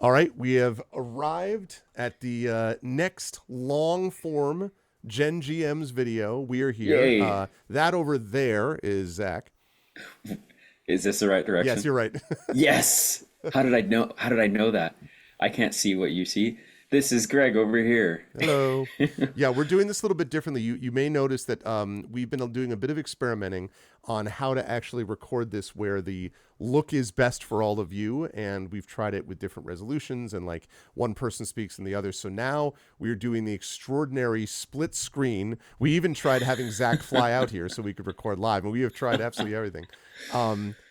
All right, we have arrived at the next long form Gen GMs video. We are here. Yay. That over there is Zach. Is this the right Yes, direction? you're right. Yes. How did I know? How did I know that? I can't see what you see. This is Greg over here. Hello. Yeah, we're doing this a little bit differently. You may notice that we've been doing a bit of experimenting on how to actually record this where the look is best for all of you, and we've tried it with different resolutions and like one person speaks and the other. So now we're doing the extraordinary split screen. We even tried having Zach fly out here so we could record live, and we have tried absolutely everything.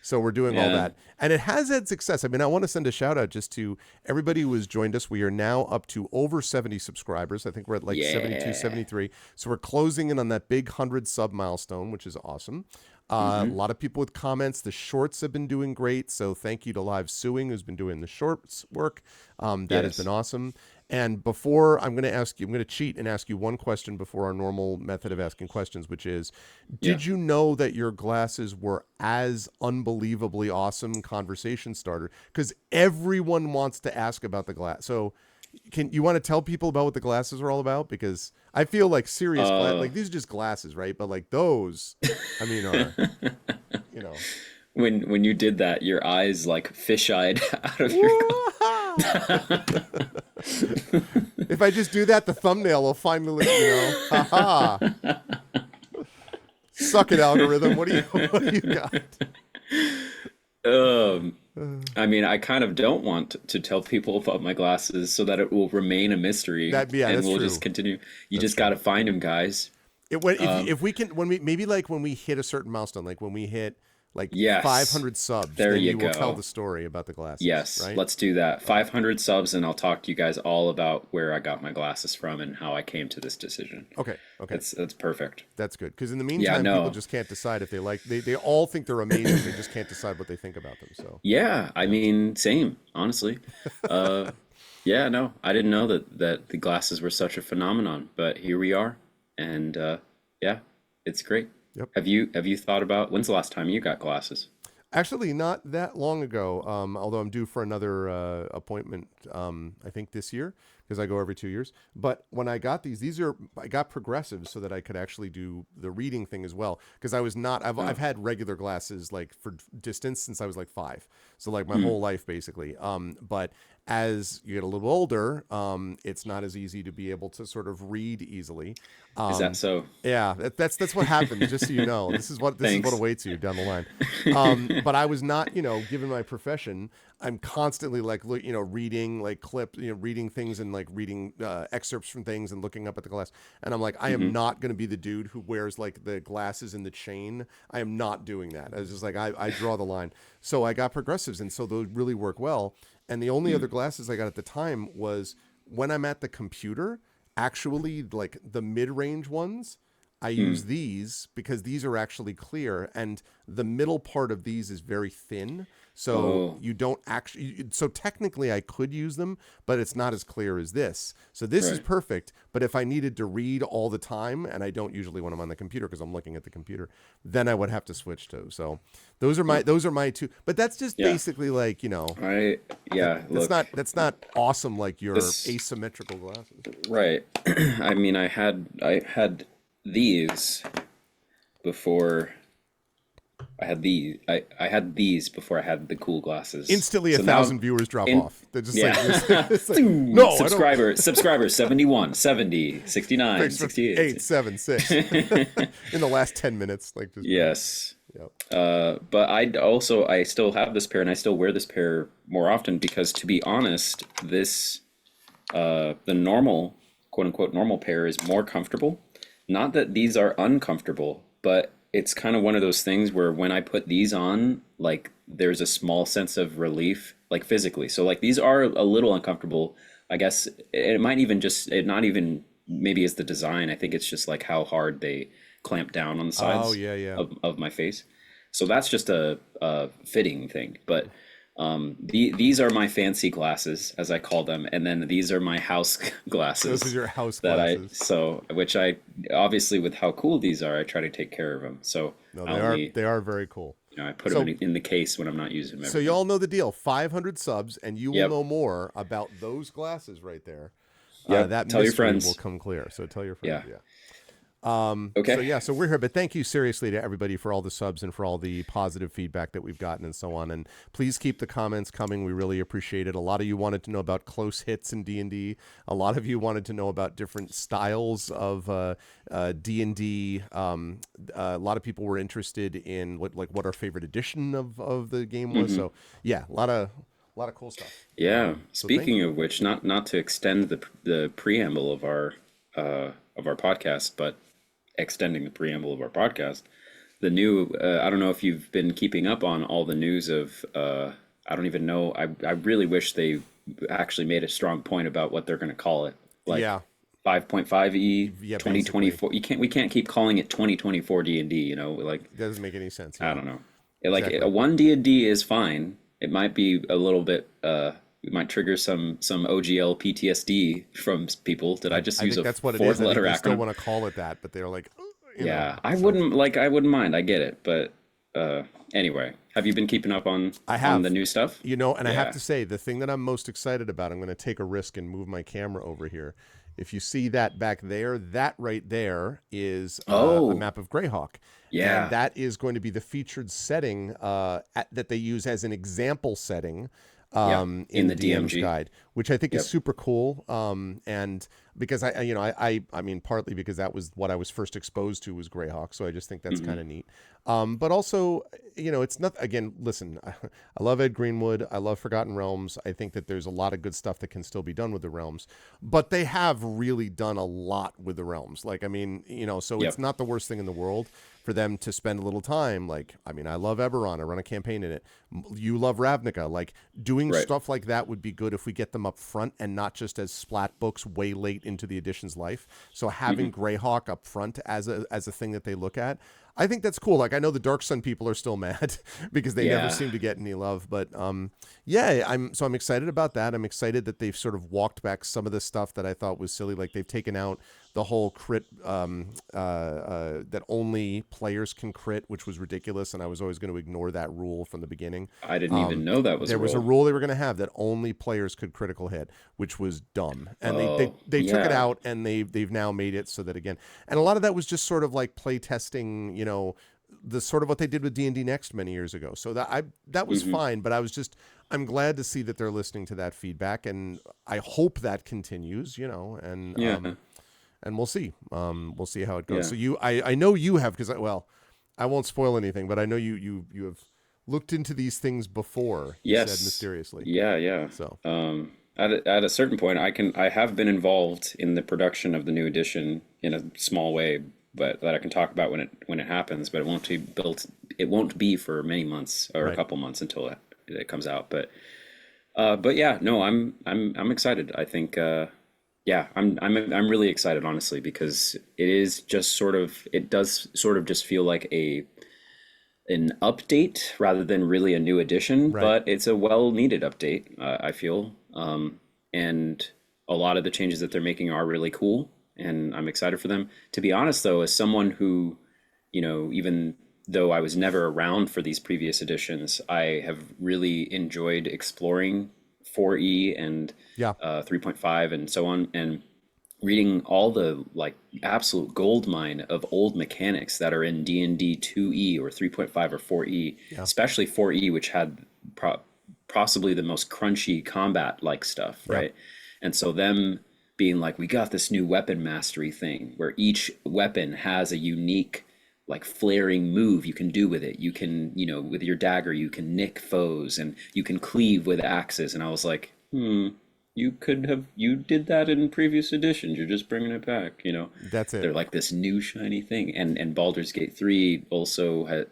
So we're doing all Yeah. that. And it has had success. I mean, I want to send a shout out just to everybody who has joined us. We are now up to over 70 subscribers. I think we're at like 72, Yeah. 73. So we're closing in on that big 100 sub milestone, which is awesome. A Mm-hmm. lot of people with comments. The shorts have been doing great. So thank you to Live Suing, who's been doing the shorts work. That has been Yes. awesome. And before I'm going to ask you, I'm going to cheat and ask you one question before our normal method of asking questions, which is, Yeah. did you know that your glasses were as unbelievably awesome conversation starter? Because everyone wants to ask about the glass. So can you want to tell people about what the glasses are all about? Because I feel like serious Uh, like these are just glasses, right? But like those, I mean, are, you know. when you did that, your eyes like fish-eyed out of your. If I just do that, the thumbnail will finally, haha. Suck it, algorithm. What do you got? Um. I mean, I kind of don't want to tell people about my glasses so that it will remain a mystery, Yeah, and that's we'll true. just continue. You That's just true. got to find them, guys. If we can when we maybe like when we hit a certain milestone, like when we hit like Yes. 500 subs, There then you you will tell the go. story about the glasses, Yes, right? let's do that. 500 subs, and I'll talk to you guys all about where I got my glasses from and how I came to this decision. Okay. That's perfect. That's good. Because in the Yeah, meantime, people no. just can't decide if they like. They all think they're amazing. They just can't decide what they think about them. So Yeah, I yeah. mean, same, honestly. Uh, yeah, no, I didn't know that the glasses were such a phenomenon, but here we are, and yeah, it's great. Yep. Have you thought about when's the last time you got glasses? Actually, not that long ago. Although I'm due for another appointment. I think this year because I go every 2 years. But when I got I got progressives so that I could actually do the reading thing as well. Because I was not. I've Oh, had regular glasses like for distance since I was like 5. So like my hmm. whole life basically. But as you get a little older, it's not as easy to be able to sort of read easily. Is that Um, so? yeah, that's what happens. Just so you know, this is what Thanks. awaits you down the line. But I was not, given my profession, I'm constantly like, reading like clips, reading things and like reading excerpts from things and looking up at the glass. And I'm like, I am Hmm. not going to be the dude who wears like the glasses in the chain. I am not doing that. I was just like, I draw the line. So I got progressives, and so those really work well. And the only other glasses I got at the time was when I'm at the computer, actually like the mid-range ones. I use these because these are actually clear, and the middle part of these is very thin. So Oh, you don't actually, so technically I could use them, but it's not as clear as this. So this is right. perfect. But if I needed to read all the time, and I don't usually when I'm on the computer because I'm looking at the computer, then I would have to switch to. So Huh. those are my two. But that's just Yeah. basically like, I yeah, look, that's not awesome like your this asymmetrical glasses. right. I mean, I had these before I had these before I had the cool glasses. Instantly a So now thousand viewers drop in off. They're just like, yeah. it's like no, I don't. Subscriber 71, 70, 69, Fix for 68. 876 in the last 10 minutes, like just boom. Yes. Yep. But I still have this pair and I still wear this pair more often because to be honest, the normal, quote unquote, normal pair is more comfortable. Not that these are uncomfortable, but it's kind of one of those things where when I put these on, like there's a small sense of relief, like physically. So like these are a little uncomfortable. I guess it might even just, it not even maybe it's the design. I think it's just like how hard they clamp down on the Oh sides yeah, yeah. of my face. So that's just a fitting thing. But these are my fancy glasses, as I call them, and then these are my house Those are glasses your house that glasses. which I obviously with how cool these are, I try to take care of them. So No, I they are only they are very cool. You know, I put them So in the case when I'm not using them so every you time. all know the deal. 500 subs, and you will Yep. know more about those glasses right there. Yep. That Tell your mystery will friends. come clear. So tell your friends. Yeah. Yeah. So Okay. yeah, so we're here, but thank you seriously to everybody for all the subs and for all the positive feedback that we've gotten and so on. And please keep the comments coming. We really appreciate it. A lot of you wanted to know about close hits in D&D. A lot of you wanted to know about different styles of D&D. A lot of people were interested in what our favorite edition of the game was. Hmm. So yeah, a lot of cool stuff. Yeah. So thank Speaking you. of which, not to extend the preamble of our podcast, but extending the preamble of our podcast, the new I don't know if you've been keeping up on all the news of I don't even know. I really wish they actually made a strong point about what they're going to call it. Like Yeah, 5.5e yeah, basically, 2024. We can't keep calling it 2024 D&D, you know, like that doesn't make any sense. I Yeah, don't know. Like a exactly. one D&D is fine. It might be a little bit it might trigger some OGL PTSD from people. Did I just I use think a that's what it fourth is. I think letter they still acronym? want to call it that, but they're like, Yeah, so I wouldn't mind. I get it, but anyway, have you been keeping up I on the have, new stuff? and I have Yeah. to say, the thing that I'm most excited about, I'm going to take a risk and move my camera over here. If you see that back there, that right there is a Oh, map of Greyhawk. And yeah. that is going to be the featured setting that they use as an example setting Yep. In in the the DM's DMG. guide, which I think is Yep. super cool. And because I mean, partly because that was what I was first exposed to was Greyhawk, so I just think that's kind Hmm. of neat. But also, it's not, again, listen, I love Ed Greenwood. I love Forgotten Realms. I think that there's a lot of good stuff that can still be done with the realms, but they have really done a lot with the realms. Like, I mean, so it's Yep. not the worst thing in the world for them to spend a little time. Like, I mean, I love Eberron. I run a campaign in it. You love Ravnica. Like, doing Right. stuff like that would be good if we get them up front and not just as splat books way late into the edition's life. So having Hmm. Greyhawk up front as a thing that they look at, I think that's cool. Like, I know the Dark Sun people are still mad because they never Yeah. seem to get any love, but yeah, I'm excited about that. I'm excited that they've sort of walked back some of the stuff that I thought was silly. Like, they've taken out the whole crit that only players can crit, which was ridiculous, and I was always going to ignore that rule from the beginning. I didn't even know that was a There was a role. rule they were going to have that only players could critical hit, which was dumb, and they they, Oh, they took it yeah. out, and they've now made it so that, again, and a lot of that was just sort of like play testing, the sort of what they did with D&D Next many years ago. So that was Hmm. fine, but I'm glad to see that they're listening to that feedback, and I hope that continues, and Yeah. we'll see. We'll see how it goes. Yeah. So I know you have, because I won't spoil anything, but I know you have looked into these things before. You said Yes. mysteriously. Yeah, yeah. So At a certain point, I have been involved in the production of the new edition in a small way, but that I can talk about when it happens. But it won't be built. It won't be for many months or a right. couple months until it comes out. But yeah, no, I'm excited. I think yeah, I'm really excited, honestly, because it is just sort of it does sort of just feel like an update rather than really a new edition, Right. but it's a well needed update, I feel. And a lot of the changes that they're making are really cool, and I'm excited for them. To be honest, though, as someone who, even though I was never around for these previous editions, I have really enjoyed exploring 4E and Yeah. 3.5 and so on. And reading all the like absolute gold mine of old mechanics that are in D&D 2E or 3.5 or 4E, Yeah. especially 4E, which had possibly the most crunchy combat like stuff, Yeah. right? And so them being like, we got this new weapon mastery thing where each weapon has a unique like flaring move you can do with it. You can, with your dagger, you can nick foes and you can cleave with axes. And I was like, you did that in previous editions. You're just bringing it back. That's it. They're like this new shiny thing. And Baldur's Gate 3 also had,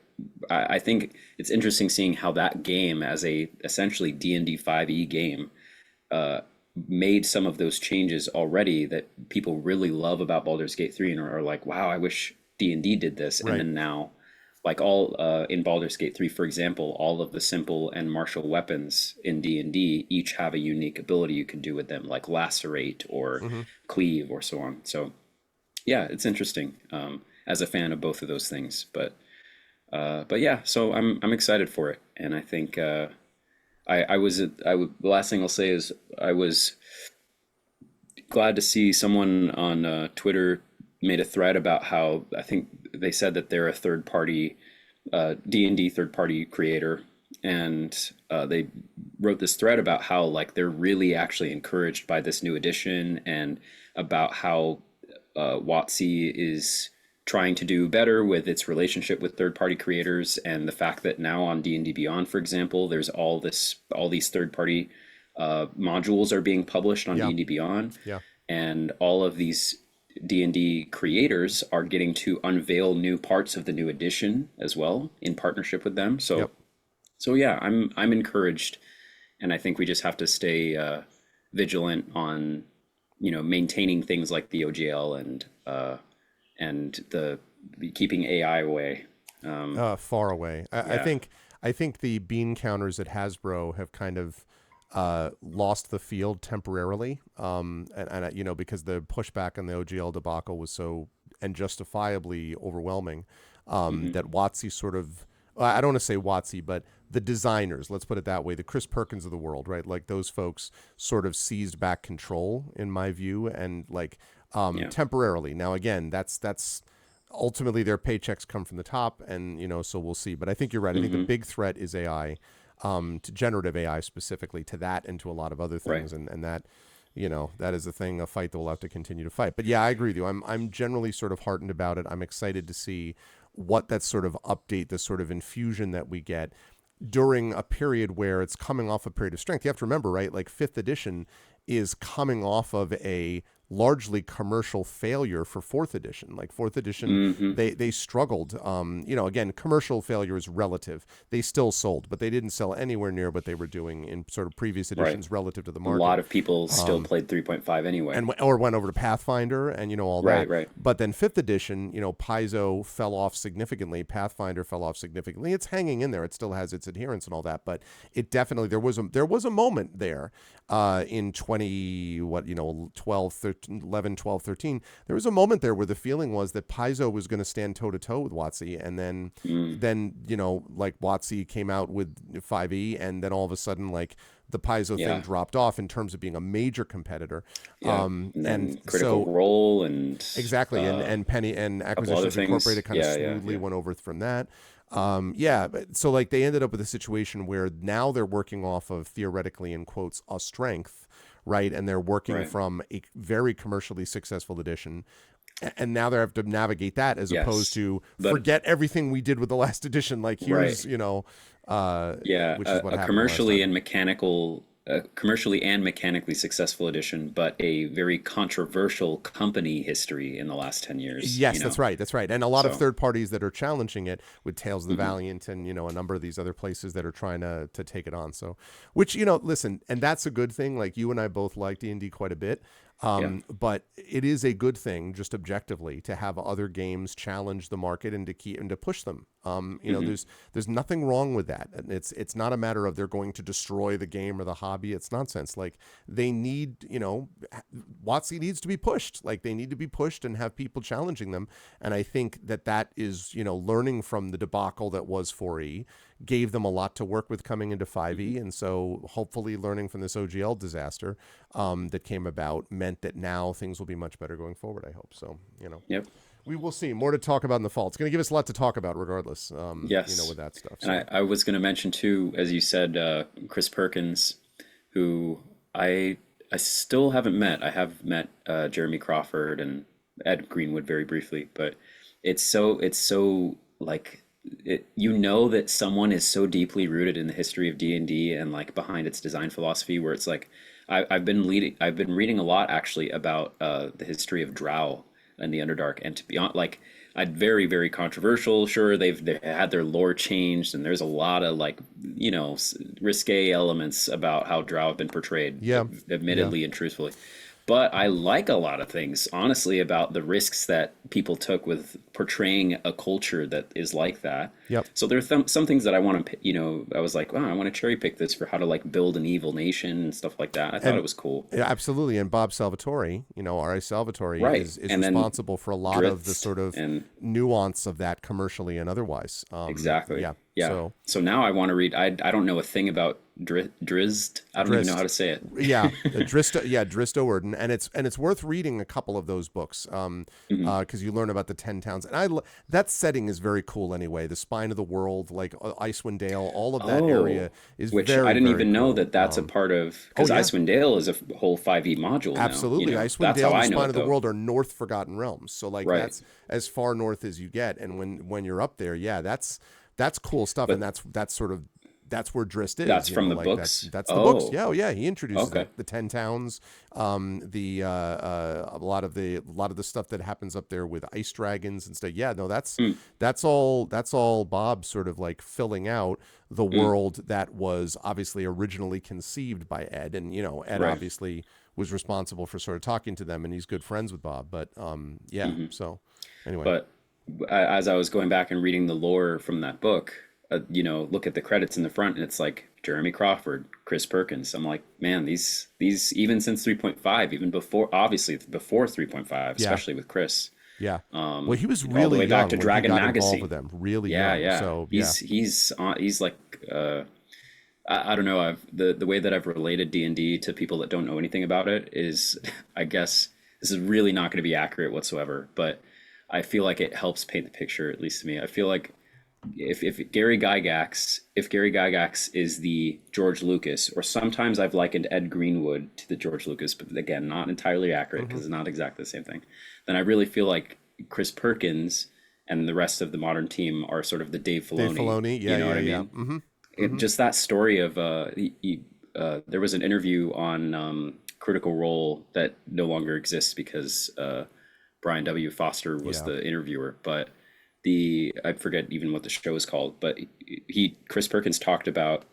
I think it's interesting seeing how that game as a essentially D&D 5e game made some of those changes already that people really love about Baldur's Gate 3 and are like, wow, I wish D&D did this. And Right. then now, like all in Baldur's Gate 3, for example, all of the simple and martial weapons in D&D each have a unique ability you can do with them, like lacerate or Mm-hmm. cleave or so on. So yeah, it's interesting as a fan of both of those things. But But yeah, so I'm excited for it, and I think the last thing I'll say is I was glad to see someone on Twitter made a thread about how I think they said that they're a third party D&D third party creator, and they wrote this thread about how like they're really actually encouraged by this new edition, and about how WotC is trying to do better with its relationship with third party creators, and the fact that now on D&D Beyond, for example, there's all these third party modules are being published on Yeah. D&D Beyond, Yeah. and all of these D&D creators are getting to unveil new parts of the new edition as well in partnership with them. Yep. So yeah, I'm encouraged, and I think we just have to stay vigilant on maintaining things like the OGL and the keeping AI away. Far away. Yeah. I think the bean counters at Hasbro have kind of lost the field temporarily, because the pushback on the OGL debacle was so and justifiably overwhelming, Hmm. that WotC sort of, I don't want to say WotC, but the designers, let's put it that way, the Chris Perkins of the world, right? Like those folks sort of seized back control, in my view, and like Yeah. temporarily. Now again, that's ultimately their paychecks come from the top, and so we'll see. But I think you're right. I think the Hmm. big threat is AI, to generative AI specifically, to that and to a lot of other Right. things, and that that is a fight that we'll have to continue to fight. But yeah, I agree with you. I'm generally sort of heartened about it. I'm excited to see what that sort of update, this sort of infusion that we get during a period where it's coming off a period of strength. You have to remember, right? Like fifth edition is coming off of a largely commercial failure for fourth edition. Like fourth edition, Hmm. they struggled. Again, commercial failure is relative. They still sold, but they didn't sell anywhere near what they were doing in sort of previous Right. editions relative to the A lot market. of people still played 3.5 anyway. And or went over to Pathfinder and all Right. that. Right. But then fifth edition, Paizo fell off significantly. Pathfinder fell off significantly. It's hanging in there. It still has its adherence and all that. But it definitely there was a moment there in 12, 13, 11, 12, 13. There was a moment there where the feeling was that Paizo was going to stand toe to toe with WotC, and Mm. like WotC came out with 5e, and then all of a sudden like the Paizo thing Yeah. dropped off in terms of being a major competitor. Yeah. And And then Critical so Role and exactly, and Penny and a couple other Acquisitions things. Incorporated kind of Yeah. Yeah. smoothly Yeah. went over from that. Yeah, but so like they ended up with a situation where now they're working off of, theoretically in quotes, a strength, right? And they're working Right. from a very commercially successful edition. And now they have to navigate that, as opposed Yes. to But forget everything we did with the last edition. Like right. here's, Yeah, which is what a happened the last time. commercially and mechanically successful edition, but a very controversial company history in the last 10 years, Yes, that's right. That's right. And a lot of So, third parties that are challenging it, with Tales of the mhm. Valiant and, a number of these other places that are trying to take it on. So, which, listen, and that's a good thing. Like you and I both like D&D quite a bit. Yeah. But it is a good thing, just objectively, to have other games challenge the market and to keep and to push them. Hmm. There's nothing wrong with that. And it's not a matter of they're going to destroy the game or the hobby. It's nonsense. Like they need, WotC needs to be pushed. Like they need to be pushed and have people challenging them. And I think that is, learning from the debacle that was 4E, gave them a lot to work with coming into 5E. And so hopefully learning from this OGL disaster that came about meant that now things will be much better going forward, I hope. So, Yep. we will see. More to talk about in the fall. It's going to give us a lot to talk about regardless, Yes. with that stuff. And So, I was going to mention too, as you said, Chris Perkins, who I still haven't met. I have met Jeremy Crawford and Ed Greenwood very briefly, but it's so like that someone is so deeply rooted in the history of D&D and like behind its design philosophy, where it's like I've been reading a lot actually about the history of Drow and the Underdark, and to be honest, like very very controversial. Sure, they had their lore changed, and there's a lot of like risque elements about how Drow have been portrayed, yeah. Yeah. admittedly and truthfully. But I like a lot of things, honestly, about the risks that people took with portraying a culture that is like that. Yep. So there are some things that I want to, I was like, wow, I want to cherry pick this for how to like build an evil nation and stuff like that. I thought And it was cool. yeah, absolutely. And Bob Salvatore, R.A. Salvatore, Right. is And then responsible for a lot of the Drizzt sort of and nuance of that commercially and otherwise. exactly. Yeah. Yeah. So So now I want to read. I don't know a thing about Drizzt. I don't even know how Drist, to say it. yeah, Dristo Worden, and it's worth reading a couple of those books, Hmm. because you learn about the 10 towns, and that setting is very cool anyway. The spine of the world, like Icewind Dale, all of that area Oh, is which I very didn't very even know cool. that that's a part of, Oh because yeah, Icewind Dale is a whole 5e module now. absolutely. Icewind That's Dale how and the I know spine it of the though. world are North Forgotten Realms, so like Right. that's as far north as you get, and when you're up there, yeah, that's cool stuff, and But that's sort of that's where Drist is, that's from the like that's books. that's the books. Oh, Yeah, oh yeah, he introduces okay. that, the 10 towns, the a lot of the stuff that happens up there with ice dragons and stuff. Yeah, no, Mm, that's all Bob sort of like filling out the mm, world that was obviously originally conceived by Ed, and Ed right. obviously was responsible for sort of talking to them, and he's good friends with Bob. But yeah, Hmm. so anyway, But as I was going back and reading the lore from that book, look at the credits in the front, and it's like Jeremy Crawford, Chris Perkins. I'm like, man, these even since 3.5, even before, obviously before 3.5, yeah. especially with Chris, Yeah. Well, he was all the really way back to young when he Dragon got involved with Magazine. them. Really Yeah, young. yeah. So yeah. He's like I don't know. The way that I've related D&D to people that don't know anything about it is, I guess this is really not going to be accurate whatsoever, but I feel like it helps paint the picture, at least to me. I feel like if Gary Gygax is the George Lucas, or sometimes I've likened Ed Greenwood to the George Lucas, but again, not entirely accurate Hmm. because it's not exactly the same thing. Then I really feel like Chris Perkins and the rest of the modern team are sort of the Dave Dave Filoni. Filoni. You Yeah, know what yeah, I yeah. mean? Hmm. Hmm. Just that story of there was an interview on Critical Role that no longer exists because Brian W. Foster was Yeah. the interviewer, but I forget even what the show is called, but Chris Perkins talked about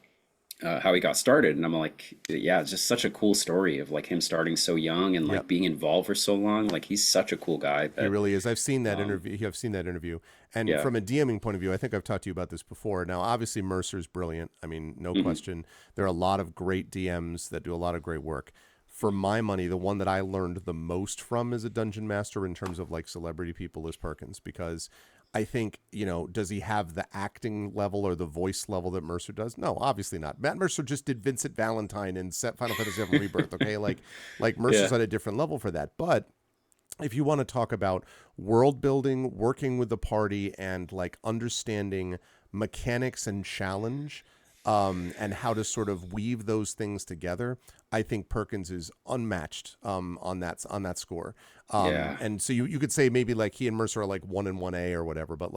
how he got started, and I'm like, yeah, it's just such a cool story of like him starting so young and Yep. like being involved for so long. Like he's such a cool guy He that really is. I've seen that um, interview. I've seen that interview. And yeah. from a DMing point of view, I think I've talked to you about this before. Now, obviously, Mercer's brilliant. I mean, no Hmm. question. There are a lot of great DMs that do a lot of great work. For my money, the one that I learned the most from as a dungeon master in terms of like celebrity people is Perkins, because I think, does he have the acting level or the voice level that Mercer does? No, obviously not. Matt Mercer just did Vincent Valentine in Final Fantasy VII Rebirth, okay? Like Yeah. Mercer's at a different level for that. But if you want to talk about world building, working with the party, and like understanding mechanics and challenge, and how to sort of weave those things together, I think Perkins is unmatched, on that score. Yeah. And so you could say maybe like he and Mercer are like 1 and 1A or whatever, but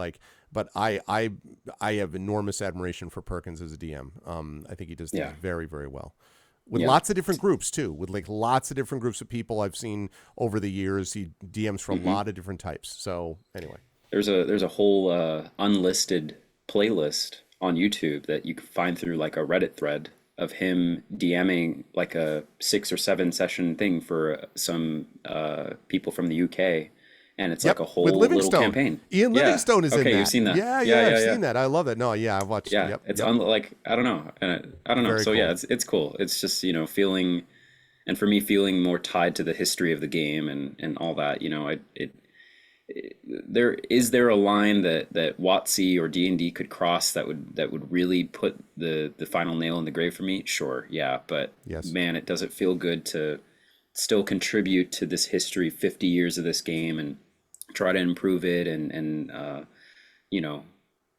I have enormous admiration for Perkins as a DM. I think he does things Yeah. very very well with Yeah. lots of different groups too, with like lots of different groups of people I've seen over the years. He DMs for a Hmm. lot of different types. So anyway, There's a whole unlisted playlist on YouTube that you can find through like a Reddit thread of him DMing like a 6 or 7 session thing for some people from the UK, and it's like yep, a with whole little Livingstone, campaign. Ian Yeah. Livingstone is in Okay, you've that. seen that. Yeah, Yeah, yeah, I've yeah, yeah. seen that. I love that. No, yeah, I've watched. Yeah, Yep, it's yep. like I don't know, and I don't know. Very So yeah, cool. it's cool. It's just feeling, and for me feeling more tied to the history of the game and all that. There a line that WotC or D&D could cross that would really put the final nail in the grave for me? Sure, yeah, but Yes. man, it doesn't feel good to still contribute to this history, 50 years of this game, and try to improve it and you know,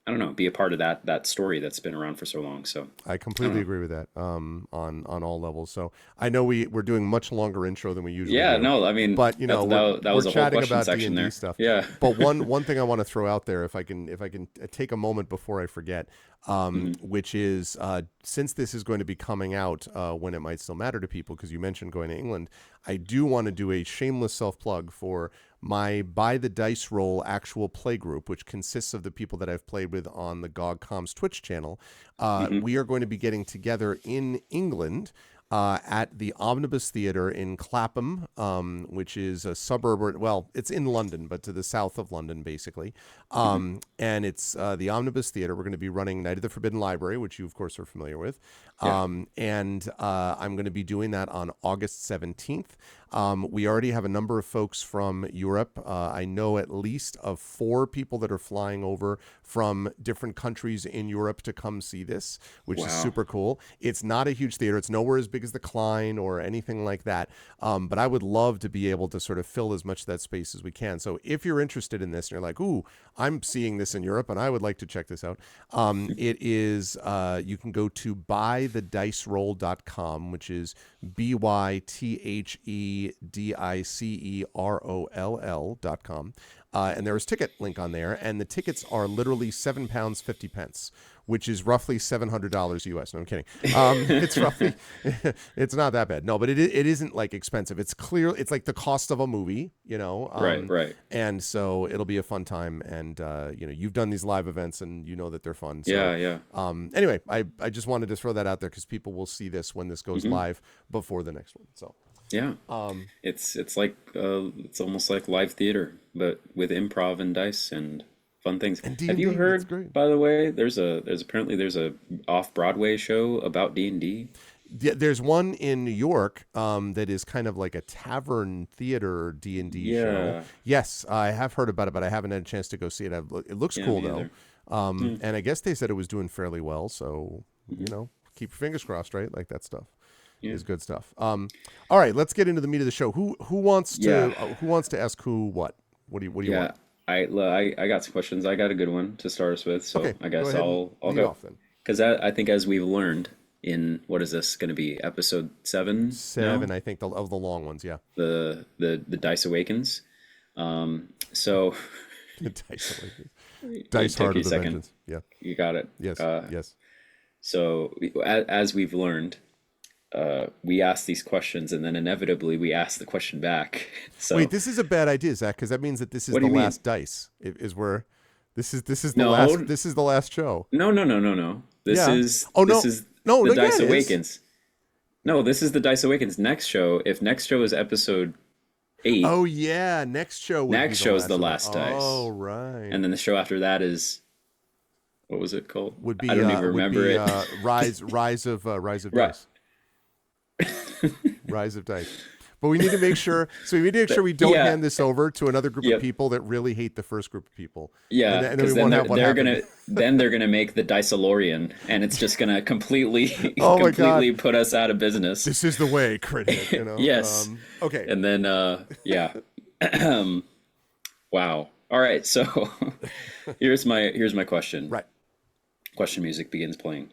I don't know, be a part of that story that's been around for so long. So I I don't completely know. agree with that, on all levels. So I know we're doing much longer intro than we usually Yeah, do, no, I mean but that we're was a whole chatting question about D section and D there. stuff. Yeah. But one thing I want to throw out there, if I can take a moment before I forget, Hmm. which is, since this is going to be coming out when it might still matter to people, because you mentioned going to England, I do want to do a shameless self plug for my By the Dice Roll actual play group, which consists of the people that I've played with on the GOG Comms Twitch channel. Hmm. We are going to be getting together in England at the Omnibus Theatre in Clapham, which is a suburb, well, it's in London, but to the south of London, basically. Hmm. And it's the Omnibus Theatre. We're going to be running Night of the Forbidden Library, which you, of course, are familiar with. Yeah. And I'm going to be doing that on August 17th. We already have a number of folks from Europe. I know at least of 4 people that are flying over from different countries in Europe to come see this, which is Wow. super cool. It's not a huge theater. It's nowhere as big as the Klein or anything like that. But I would love to be able to sort of fill as much of that space as we can. So if you're interested in this and you're like, ooh, I'm seeing this in Europe and I would like to check this out, it is, you can go to buythediceroll.com, which is BYTHEDICEROLL.com. And there is ticket link on there, and the tickets are literally £7.50, which is roughly $700 US. No, I'm kidding. It's roughly, it's not that bad. No, but it isn't like expensive. It's clear. It's like the cost of a movie, you know. Right, right. And so it'll be a fun time. And you know, you've done these live events, and you know that they're fun. So, Yeah, yeah. Anyway, I just wanted to throw that out there because people will see this when this goes Hmm. live before the next one. So. Yeah. It's like it's almost like live theater, but with improv and dice and fun things. And Have you D&D, it's heard, great. by the way, there's a off-Broadway show about D&D? Yeah, there's one in New York that is kind of like a tavern theater D&D show. Yeah. Yes, I have heard about it, but I haven't had a chance to go see it. It looks Yeah, cool me though, either. Hmm. and I guess they said it was doing fairly well. So Hmm. you know, keep your fingers crossed, right? Like that stuff Yeah. is good stuff. All right, let's get into the meat of the show. Yeah. Who wants to ask who what? What do you want? Yeah. I got some questions. I got a good one to start us with, so Okay, I go guess ahead and I'll lead go. off then. Because I think as we've learned in what is this going to be, episode 7 now? 7, I think, of the long ones. Yeah, The Dice Awakens. So Dice Awakens. it Dice took Heart you of a the second. Vengeance. Yeah. You got it. Yes. Yes. So as we've learned, we ask these questions, and then inevitably we ask the question back. So Wait, this is a bad idea, Zach, because that means that this is what do the you mean? last dice. Is where this is No, the last show. no, no, no, no, no. This Yeah. is Oh this no, is no, the no. Yeah, Dice it is. Awakens. No, this is the Dice Awakens next show. If next show is episode 8, Oh yeah, next show would next be show is the the last last one. dice. Oh right. And then the show after that is, what was it called? Would be I don't even would remember be, it. Rise of Right. Dice. Rise of Dice. But we need to make sure. So we need to make sure we don't Yeah. hand this over to another group of Yep. people that really hate the first group of people. Yeah, and then we because then won't they're, have what they're happened. gonna they're gonna make the Dicealorian, and it's just gonna completely Oh my completely God. put us out of business. This is the way, crit hit, you know. Yes. Okay. And then yeah. Wow. All right, so here's my question. Right. Question music begins playing.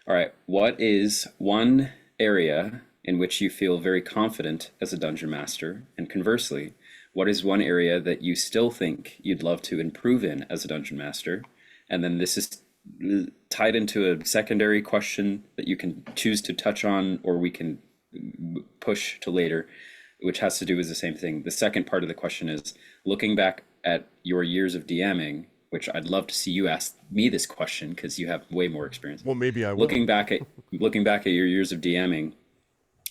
All right, what is one area in which you feel very confident as a dungeon master? And conversely, what is one area that you still think you'd love to improve in as a dungeon master? And then this is tied into a secondary question that you can choose to touch on, or we can push to later, which has to do with the same thing. The second part of the question is, looking back at your years of DMing, which I'd love to see you ask me this question because you have way more experience. Well, maybe I will. Looking back at your years of DMing,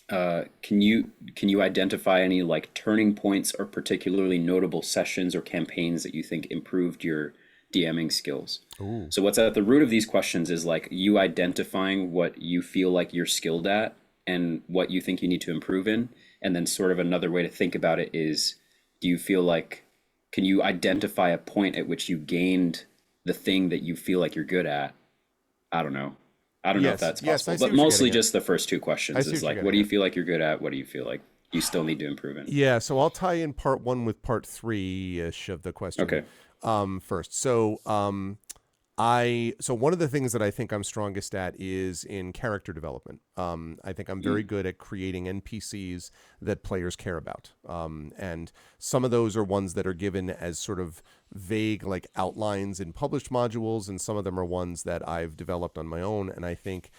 can you identify any like turning points or particularly notable sessions or campaigns that you think improved your DMing skills? Ooh. So what's at the root of these questions is like you identifying what you feel like you're skilled at and what you think you need to improve in. And then sort of another way to think about it is, do you feel like, can you identify a point at which you gained the thing that you feel like you're good at? I don't know. I don't know if Yes. that's Yes, I possible, see but what you're mostly getting at. just the first two I questions see is what you're like, what do getting you at. feel like you're good at? What do you feel like you still need to improve in? Yeah, so I'll tie in part 1 with part 3-ish of the question. Okay. First. So one of the things that I think I'm strongest at is in character development. I think I'm very good at creating NPCs that players care about. And some of those are ones that are given as sort of vague like outlines in published modules, and some of them are ones that I've developed on my own. And I think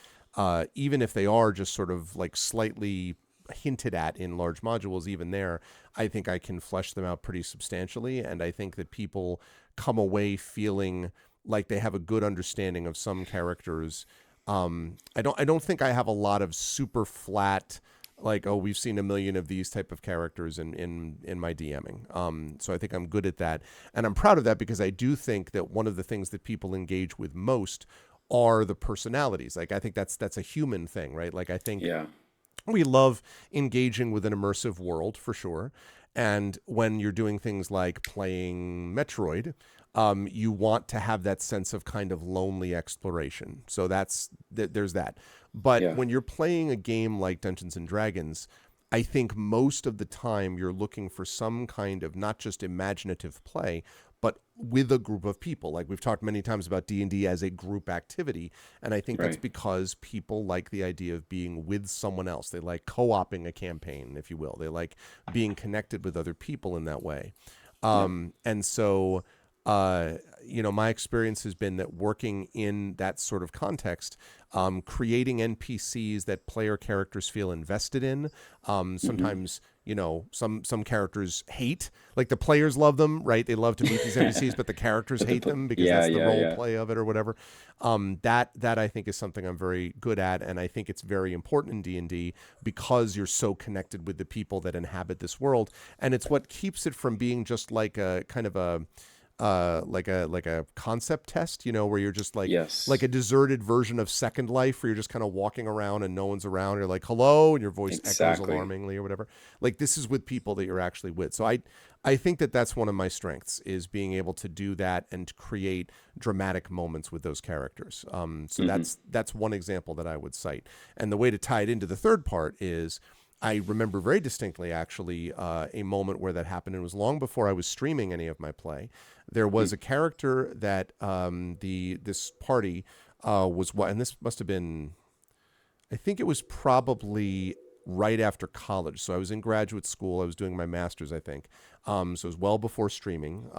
even if they are just sort of like slightly hinted at in large modules, even there, I think I can flesh them out pretty substantially. And I think that people come away feeling like they have a good understanding of some characters I don't think I have a lot of super flat, like, oh, we've seen a million of these type of characters in my DMing. So I think I'm good at that, and I'm proud of that because I do think that one of the things that people engage with most are the personalities. Like I think that's a human thing, right? Like I think Yeah. we love engaging with an immersive world for sure. And when you're doing things like playing Metroid, you want to have that sense of kind of lonely exploration. So there's that. But Yeah. when you're playing a game like Dungeons and Dragons, I think most of the time you're looking for some kind of not just imaginative play, but with a group of people. Like we've talked many times about D&D as a group activity, and I think that's Right. because people like the idea of being with someone else. They like co-oping a campaign, if you will. They like being connected with other people in that way. Yep. And so, uh, my experience has been that working in that sort of context, creating NPCs that player characters feel invested in. Hmm. Sometimes, some characters hate, like the players love them, right? They love to meet these NPCs, but the characters But the hate them because yeah, that's the yeah, role yeah. play of it or whatever. That I think is something I'm very good at, and I think it's very important in D&D because you're so connected with the people that inhabit this world, and it's what keeps it from being just like a kind of a like a concept test, where you're just like Yes. a deserted version of Second Life, where you're just kind of walking around and no one's around. You're like, hello, and your voice echoes Exactly. alarmingly or whatever. Like this is with people that you're actually with. So I think that that's one of my strengths is being able to do that and create dramatic moments with those characters. So Hmm. that's one example that I would cite. And the way to tie it into the third part is I remember very distinctly, actually, a moment where that happened. And it was long before I was streaming any of my play. There was a character that this party was what, and this must have been, I think it was probably right after college. So I was in graduate school. I was doing my master's, I think. So it was well before streaming.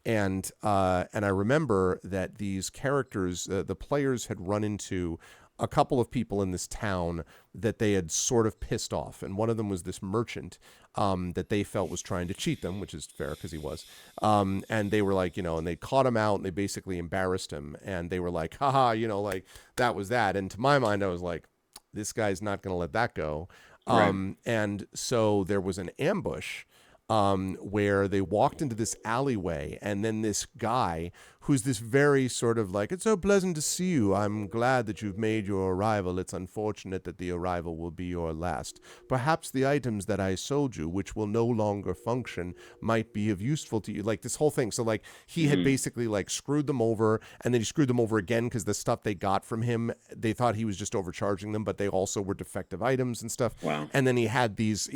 And I remember that these characters, the players had run into a couple of people in this town that they had sort of pissed off, and one of them was this merchant that they felt was trying to cheat them, which is fair because he was. And they were like, and they caught him out and they basically embarrassed him, and they were like, haha, like that was that. And to my mind, I was like, this guy's not going to let that go. Right. And so there was an ambush where they walked into this alleyway, and then this guy who's this very sort of like, it's so pleasant to see you. I'm glad that you've made your arrival. It's unfortunate that the arrival will be your last. Perhaps the items that I sold you, which will no longer function, might be of useful to you. Like this whole thing. So like he had Hmm. basically like screwed them over, and then he screwed them over again because the stuff they got from him, they thought he was just overcharging them, but they also were defective items and stuff. Wow. And then he had these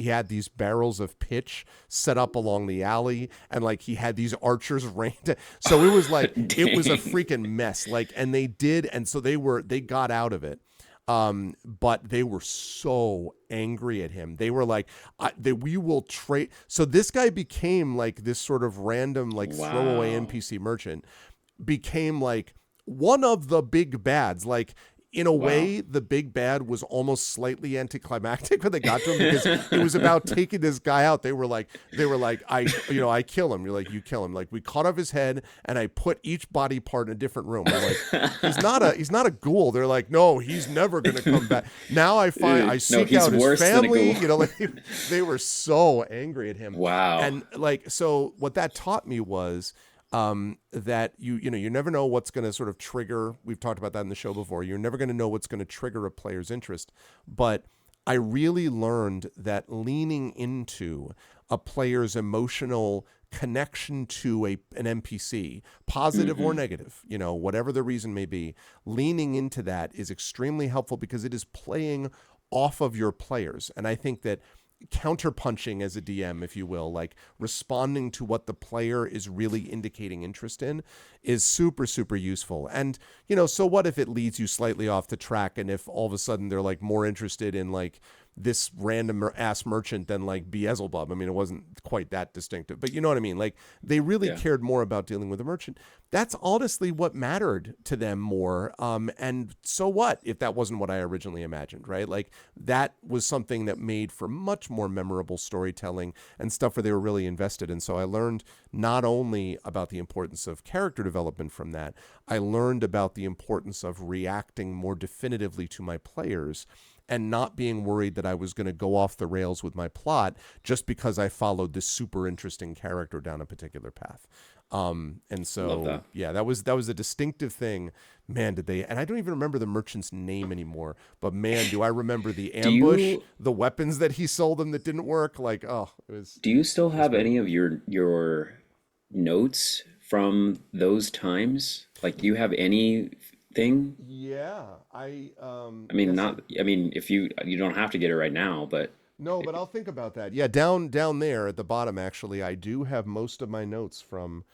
barrels of pitch set up along the alley, and like he had these archers rained. So it was like it was a Dang. freaking mess. Like, and they did, and so they got out of it. But they were so angry at him. They were like, we will trade. So this guy became like this sort of random, like throwaway Wow. NPC merchant, became like one of the big bads. Like, in a Wow. way, the big bad was almost slightly anticlimactic when they got to him because it was about taking this guy out. They were like, I kill him. You're like, you kill him. Like we cut off his head and I put each body part in a different room. I'm like, he's not a ghoul. They're like, no, he's never gonna come back. Now I No, seek he's out his worse than a family. ghoul. Like they were so angry at him. Wow. And like, so what that taught me was that you never know what's going to sort of trigger. We've talked about that in the show before. You're never going to know what's going to trigger a player's interest. But I really learned that leaning into a player's emotional connection to an NPC, positive or Hmm. negative, whatever the reason may be, leaning into that is extremely helpful because it is playing off of your players. And I think that counterpunching as a DM, if you will, like responding to what the player is really indicating interest in, is super, super useful. And, so what if it leads you slightly off the track, and if all of a sudden they're like more interested in like, this random ass merchant than like Beelzebub. I mean, it wasn't quite that distinctive, but you know what I mean? Like they really Yeah. cared more about dealing with a merchant. That's honestly what mattered to them more. And so what if that wasn't what I originally imagined, right? Like that was something that made for much more memorable storytelling and stuff where they were really invested. And so I learned not only about the importance of character development from that, I learned about the importance of reacting more definitively to my players and not being worried that I was going to go off the rails with my plot just because I followed this super interesting character down a particular path. And Love so that. yeah, that was a distinctive thing. Man, did they? And I don't even remember the merchant's name anymore. But man, do I remember the Do ambush, you the weapons that he sold them that didn't work? Like, oh, do you still it was have great. any of your notes from those times? Like, do you have anything? Yeah, I mean, yes, I not, I mean, if you don't have to get it right now, but no, but I'll think about that. Yeah, down there at the bottom, actually, I do have most of my notes from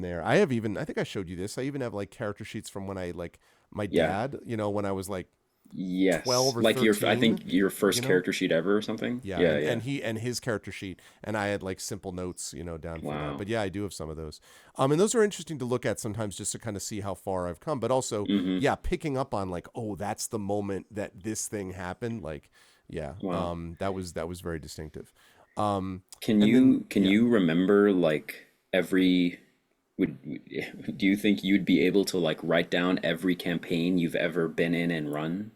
there. I have even, I think I showed you this. I even have like character sheets from when I like my yeah, dad, when I was like yes. 12 or Like your, I 13, think your you first know? character sheet ever or something. Yeah, Yeah, and yeah. and his character sheet, and I had like simple notes, down from that. Wow. But yeah, I do have some of those. And those are interesting to look at sometimes just to kind of see how far I've come. But also, Mm-hmm. yeah, picking up on like, oh, that's the moment that this thing happened. Like, yeah, Wow. that was very distinctive. Um, Can and then you can yeah, you remember like every do you think you'd be able to like write down every campaign you've ever been in and run?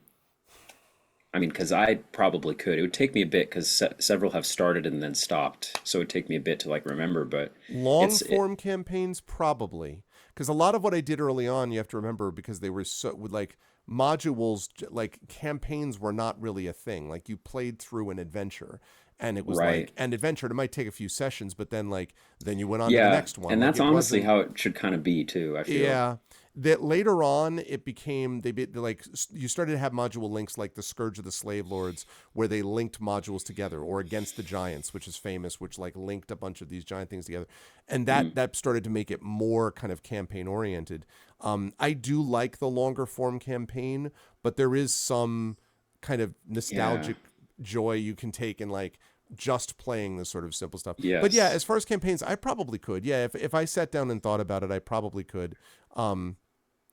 I mean, because I probably could. It would take me a bit because several have started and then stopped, so it'd take me a bit to like remember. But long it's it form campaigns probably, because a lot of what I did early on, you have to remember, because they were so with like modules, like campaigns were not really a thing. Like you played through an adventure, and it was right. like an adventure. It might take a few sessions, but then you went on to the Yeah, next one. and Like that's it honestly wasn't. how it should kind of be too, I feel. Yeah. That later on it became like you started to have module links like the Scourge of the Slave Lords, where they linked modules together, or Against the Giants, which is famous, which like linked a bunch of these giant things together, and that Mm, that started to make it more kind of campaign oriented. I do like the longer form campaign, but there is some kind of yeah. nostalgic joy you can take in like just playing this sort of simple stuff. But yeah, Yes. as far as campaigns, I probably could. Yeah, if I sat down and thought about it, I probably could. Um,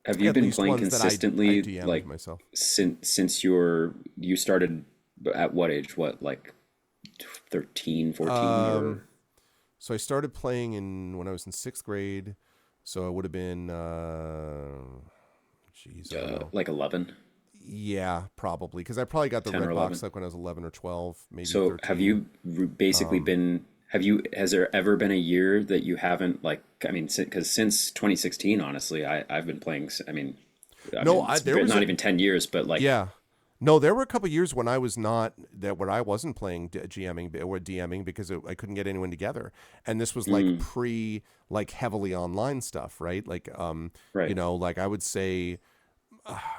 Have you at been least playing ones that I consistently DM'd like myself. since you started at what age? What, like 13, 14, Um, or so I started playing in when I was in sixth grade. So I would have been, geez, I don't know. like 11, Yeah, probably because I probably got the 10 or red box 11? like when I was 11 or 12, maybe So have 13. you basically Um, been, has there ever been a year that you haven't like, I mean, because since 2016, honestly, I've been playing, I no, mean, I it's there was not a even 10 years, but like, yeah. No, there were a couple years when I was not that where I wasn't playing GMing or DMing because I couldn't get anyone together, and this was like mm, pre like heavily online stuff, right? Like right. like I would say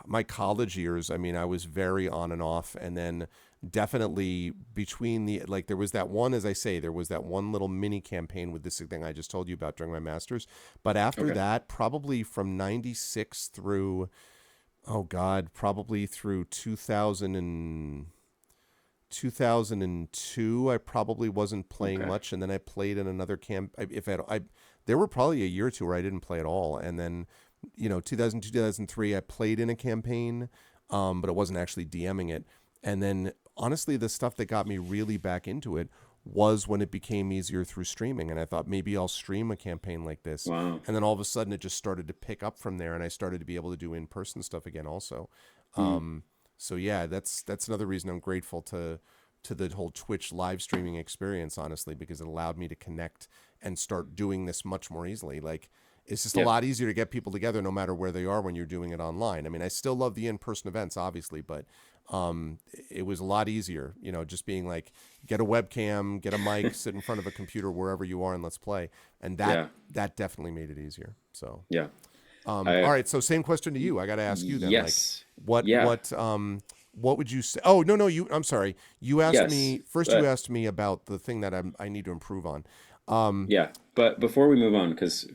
my college years, I mean, I was very on and off. And then definitely between the, like, there was that one, as I say, there was that one little mini campaign with this thing I just told you about during my master's. But after Okay. that, probably from 96 through, oh God, probably through 2002, I probably wasn't playing Okay. much. And then I played in another camp. If I, there were probably a year or two where I didn't play at all. And then 2002, 2003, I played in a campaign, but it wasn't actually DMing it. And then honestly, the stuff that got me really back into it was when it became easier through streaming. And I thought maybe I'll stream a campaign like this. Wow. And then all of a sudden it just started to pick up from there. And I started to be able to do in-person stuff again also. Mm, Um, so yeah, that's another reason I'm grateful to the whole Twitch live streaming experience, honestly, because it allowed me to connect and start doing this much more easily. Like it's just a yep. lot easier to get people together no matter where they are when you're doing it online. I mean, I still love the in-person events, obviously, but it was a lot easier, just being like, get a webcam, get a mic, sit in front of a computer wherever you are, and let's play. And that Yeah. that definitely made it easier. So, Yeah. all I, right. So, same question to you. I got to ask you then, like, yes. what Yeah. what um what would you say? Oh no, no, you. I'm sorry. You asked Yes. me first. You But asked me about the thing that I need to improve on. yeah. But before we move on, because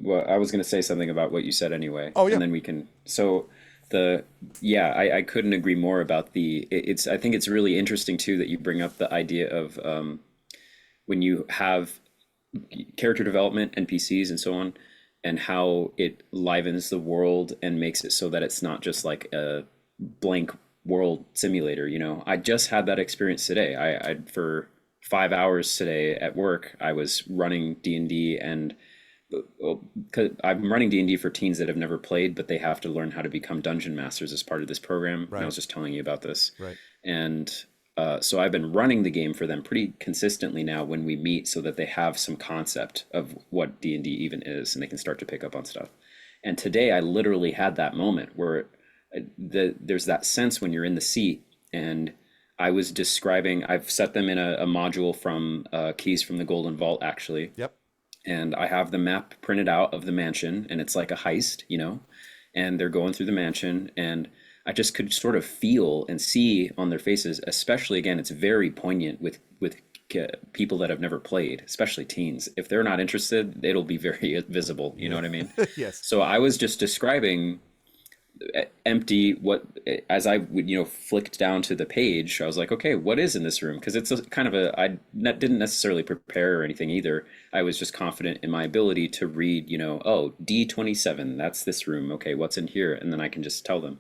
well, I was going to say something about what you said anyway, Oh and yeah. then we can. So the yeah, I couldn't agree more about it's I think it's really interesting too that you bring up the idea of when you have character development, NPCs, and so on, and how it livens the world and makes it so that it's not just like a blank world simulator. I just had that experience today. I for 5 hours today at work, I was running D&D, and well, 'cause I'm running D&D for teens that have never played, but they have to learn how to become dungeon masters as part of this program. And I Right. was just telling you about this. Right. And so I've been running the game for them pretty consistently now when we meet, so that they have some concept of what D&D even is, and they can start to pick up on stuff. And today I literally had that moment where there's that sense when you're in the seat, and I was describing, I've set them in a module from Keys from the Golden Vault, actually, Yep. and I have the map printed out of the mansion, and it's like a heist, and they're going through the mansion, and I just could sort of feel and see on their faces, especially again, it's very poignant with people that have never played, especially teens. If they're not interested, it'll be very visible. You know what I mean? Yes. So I was just describing empty what as I would flicked down to the page. I was like, okay, what is in this room? Because it's a kind of didn't necessarily prepare or anything either. I was just confident in my ability to read, oh, D27, that's this room, okay, what's in here? And then I can just tell them.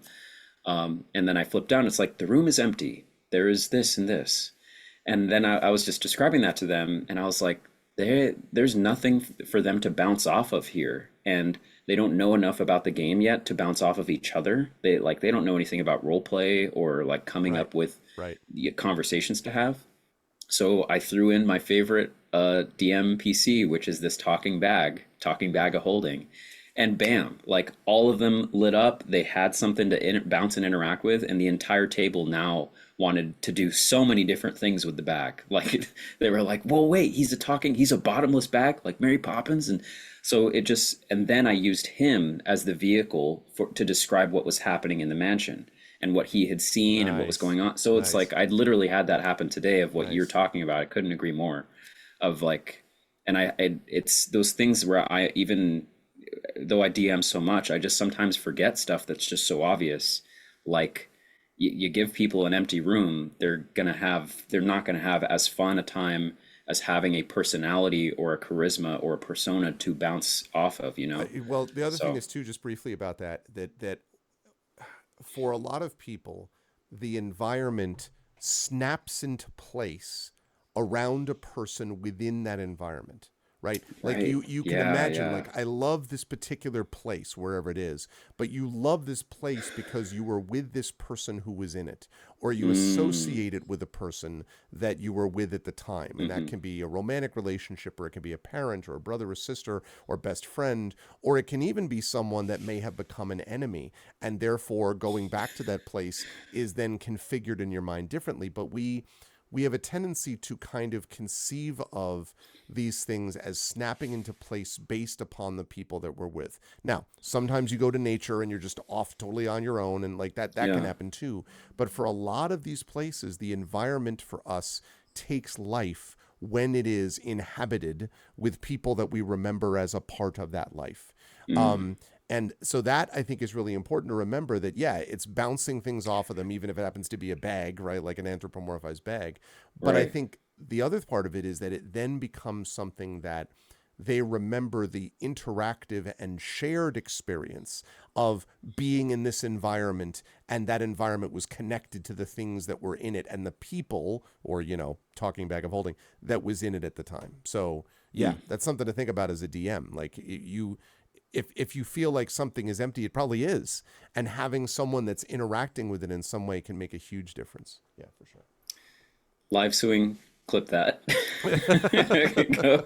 And then I flip down, it's like the room is empty, there is this and this. And then I was just describing that to them, and I was like, there's nothing for them to bounce off of here. And they don't know enough about the game yet to bounce off of each other. They don't know anything about role play or like coming Right. up with Right. conversations to have. So I threw in my favorite DM PC, which is this talking bag of holding. And bam, like all of them lit up. They had something to bounce and interact with, and the entire table now wanted to do so many different things with the bag. Like they were like, "Whoa, wait, he's a bottomless bag, like Mary Poppins." And so and then I used him as the vehicle to describe what was happening in the mansion and what he had seen and what was Nice. going on. So it's Nice. like I literally had that happen today of what you're Nice. talking about. I couldn't agree more. Of like, and it's those things where I even though I DM so much, I just sometimes forget stuff that's just so obvious. Like you give people an empty room, they're not gonna have as fun a time as having a personality or a charisma or a persona to bounce off of, Well, the other thing So is too, just briefly about that for a lot of people, the environment snaps into place around a person within that environment, right? Like right, you can yeah, imagine, yeah. like, I love this particular place wherever it is, but you love this place because you were with this person who was in it, or you Mm, associate it with a person that you were with at the time. And that mm-hmm, can be a romantic relationship, or it can be a parent or a brother or sister or best friend, or it can even be someone that may have become an enemy. And therefore, going back to that place is then configured in your mind differently. But we have a tendency to kind of conceive of these things as snapping into place based upon the people that we're with. Now, sometimes you go to nature and you're just off totally on your own, and like that can yeah. happen too. But for a lot of these places, the environment for us takes life when it is inhabited with people that we remember as a part of that life. Mm, Um, and so that I think is really important to remember, that, yeah, it's bouncing things off of them, even if it happens to be a bag, right? Like an anthropomorphized bag. But I right. think the other part of it is that it then becomes something that they remember the interactive and shared experience of being in this environment, and that environment was connected to the things that were in it and the people, or, talking bag of holding, that was in it at the time. So, yeah, Mm. that's something to think about as a DM. Like, you if you feel like something is empty, it probably is. And having someone that's interacting with it in some way can make a huge difference. Yeah, for sure. Live suing, clip that. Go.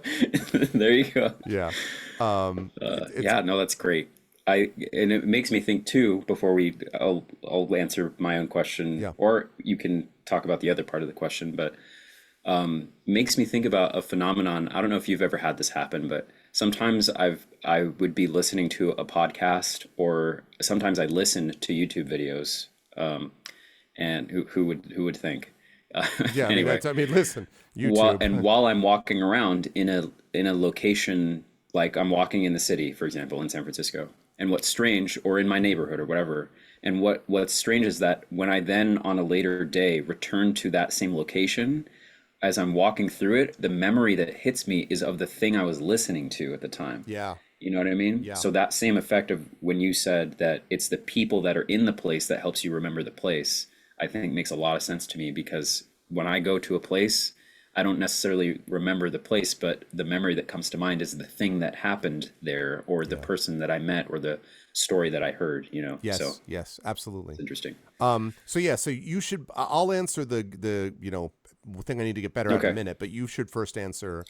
There you go. Yeah. It's Yeah, no, that's great. And it makes me think too, before I'll answer my own question, yeah. or you can talk about the other part of the question, but makes me think about a phenomenon. I don't know if you've ever had this happen, but sometimes I would be listening to a podcast, or sometimes I listen to YouTube videos. And who would think? Yeah, I mean, Anyway, listen, YouTube. while I'm walking around in a location, like I'm walking in the city, for example, in San Francisco, and what's strange, or in my neighborhood or whatever, And what's strange is that when I then on a later day return to that same location, as I'm walking through it, the memory that hits me is of the thing I was listening to at the time. Yeah. You know what I mean? Yeah. So that same effect of when you said that it's the people that are in the place that helps you remember the place, I think makes a lot of sense to me because when I go to a place, I don't necessarily remember the place, but the memory that comes to mind is the thing that happened there or the Yeah. person that I met or the story that I heard, you know? So Yes. Yes. Absolutely. it's interesting. So yeah, so you should. I'll answer the thing I need to get better at in a Okay. minute, but you should first answer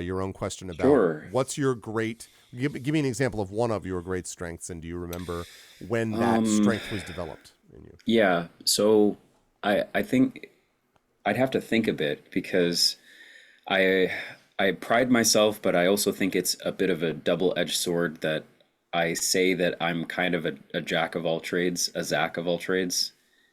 your own question about Sure. what's your great. Give me an example of one of your great strengths, and do you remember when that Um, strength was developed in you? yeah. So I think I'd have to think a bit because I I pride myself, but I also think it's a bit of a double-edged sword that I say that I'm kind of a jack of all trades, a Zach of all trades.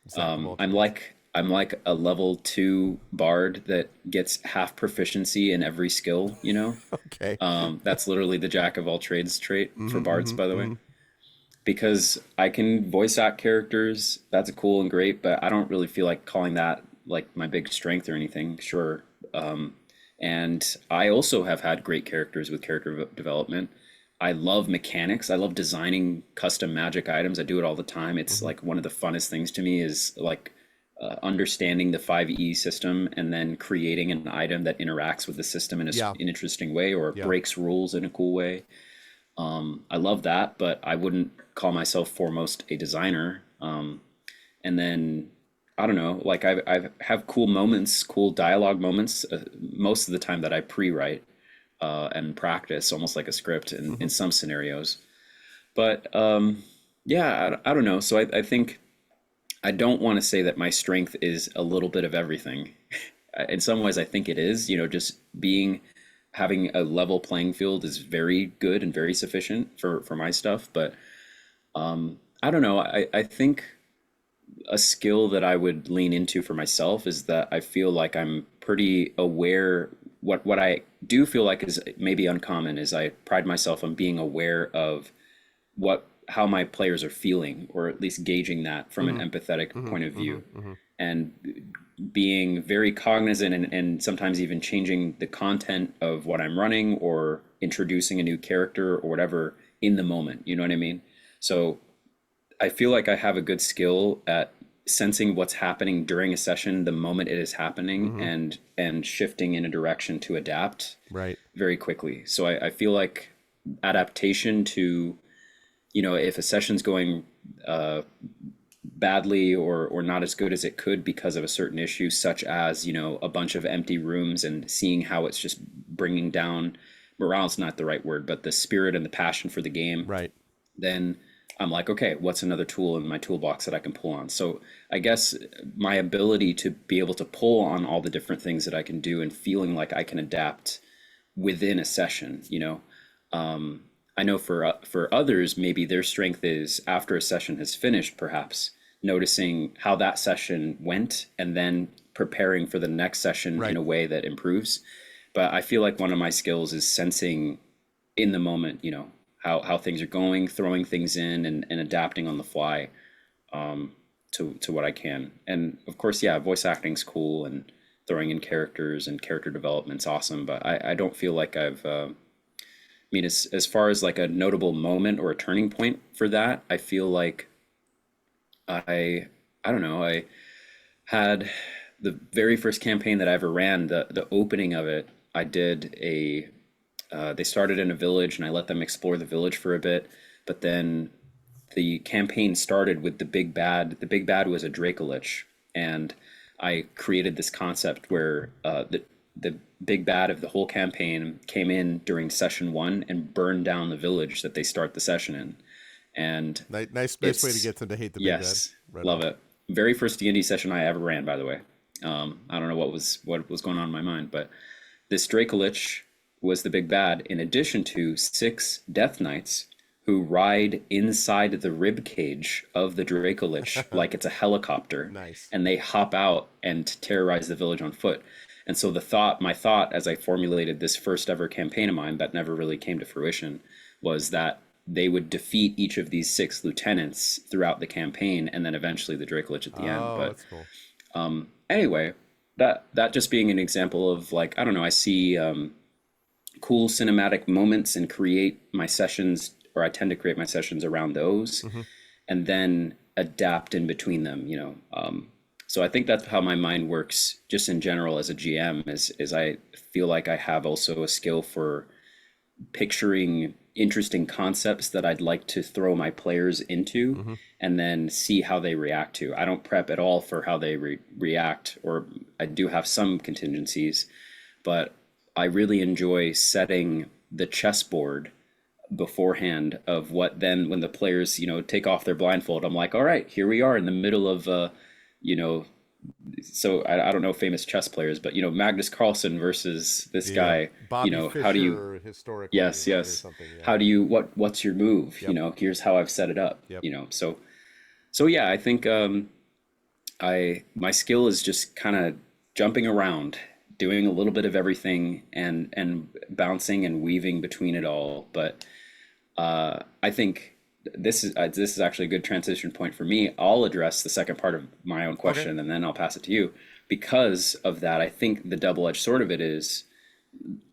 Zach of all I'm trades. like a level two bard that gets half proficiency in every skill, you know? Okay. That's literally the jack of all trades trait for bards, by the way. Mm-hmm. Because I can voice act characters, that's cool and great, but I don't really feel like calling that like my big strength or anything. Sure. And I also have had great characters with development. I love mechanics. I love designing custom magic items. I do it all the time. It's Mm-hmm. like one of the funnest things to me is like understanding the 5e system and then creating an item that interacts with the system in Yeah. an interesting way or Yeah. breaks rules in a cool way. I love that, but I wouldn't call myself foremost a designer. And then I don't know, like I have cool moments, cool dialogue moments, most of the time that I pre-write and practice almost like a script Mm-hmm. in some scenarios. But yeah, I don't know. So I think I don't want to say that my strength is a little bit of everything. In some ways, I think it is. You know, just being having a level playing field is very good and very sufficient for my stuff. But I don't know. I think a skill that I would lean into for myself is that I feel like I'm pretty aware. What I do feel like is maybe uncommon is I pride myself on being aware of what how my players are feeling, or at least gauging that from an Mm-hmm. empathetic Mm-hmm. point of Mm-hmm. view, Mm-hmm. and being very cognizant and sometimes even changing the content of what I'm running or introducing a new character or whatever in the moment. You know what I mean? So I feel like I have a good skill at sensing what's happening during a session the moment it is happening Mm-hmm. and shifting in a direction to adapt Right. very quickly. So I feel like adaptation to, you know, if a session's going badly or not as good as it could because of a certain issue, such as, you know, a bunch of empty rooms and seeing how it's just bringing down morale's not the right word, but the spirit and the passion for the game, Right. then I'm like, okay, what's another tool in my toolbox that I can pull on? So I guess my ability to be able to pull on all the different things that I can do and feeling like I can adapt within a session, you know. I know for others, maybe their strength is after a session has finished, perhaps noticing how that session went and then preparing for the next session in Right. a way that improves. But I feel like one of my skills is sensing in the moment, you know, how things are going, throwing things in and adapting on the fly to what I can. And of course, yeah, voice acting's cool and throwing in characters and character development's awesome. But I don't feel like I mean, as far as like a notable moment or a turning point for that, I feel like I, I don't know, I had the very first campaign that I ever ran, the opening of it, I did they started in a village and I let them explore the village for a bit, but then the campaign started with the big bad. The big bad was a Dracolich, and I created this concept where the big bad of the whole campaign came in during session one and burned down the village that they start the session in, and Nice way to it's get them to hate the big bad. yes, Right love on. it. Very first D&D session I ever ran, by the way. I don't know what was going on in my mind, but this Dracolich was the big bad, in addition to six Death Knights who ride inside the rib cage of the Dracolich like it's a helicopter, Nice. and they hop out and terrorize the village on foot. And so my thought as I formulated this first ever campaign of mine that never really came to fruition was that they would defeat each of these six lieutenants throughout the campaign, and then eventually the Dracolich at the end. Oh, But that's cool. anyway, that just being an example of like, I don't know, I see cool cinematic moments and create my sessions, or I tend to create my sessions around those, Hmm. and then adapt in between them. So I think that's how my mind works, just in general as a GM. Is I feel like I have also a skill for picturing interesting concepts that I'd like to throw my players into, Hmm. and then see how they react to. I don't prep at all for how they react, or I do have some contingencies, but I really enjoy setting the chessboard beforehand of what then when the players, take off their blindfold, I'm like, all right, here we are in the middle of you know, so I don't know famous chess players, but Magnus Carlsen versus this The guy, Bobby how do you Fischer historically, yes, right, or yes. something. Yeah. How do you what's your move? Yep. Here's how I've set it up. Yep. So yeah, I think I my skill is just kind of jumping around, doing a little bit of everything, and bouncing and weaving between it all. But I think this is actually a good transition point for me. I'll address the second part of my own Okay. question, and then I'll pass it to you. Because of that, I think the double-edged sword of it is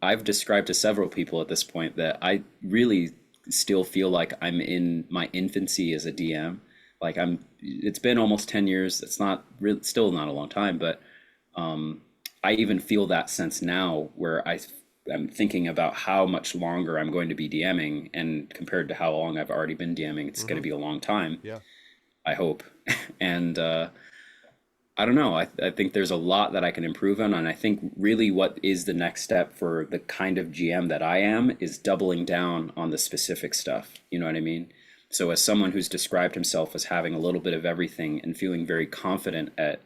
I've described to several people at this point that I really still feel like I'm in my infancy as a DM. Like it's been almost 10 years. It's not really, still not a long time, but I even feel that sense now where I'm thinking about how much longer I'm going to be DMing, and compared to how long I've already been DMing, it's going to Hmm. be a long time, Yeah. I hope. And I don't know. I think there's a lot that I can improve on. And I think really what is the next step for the kind of GM that I am is doubling down on the specific stuff. You know what I mean? So, as someone who's described himself as having a little bit of everything and feeling very confident at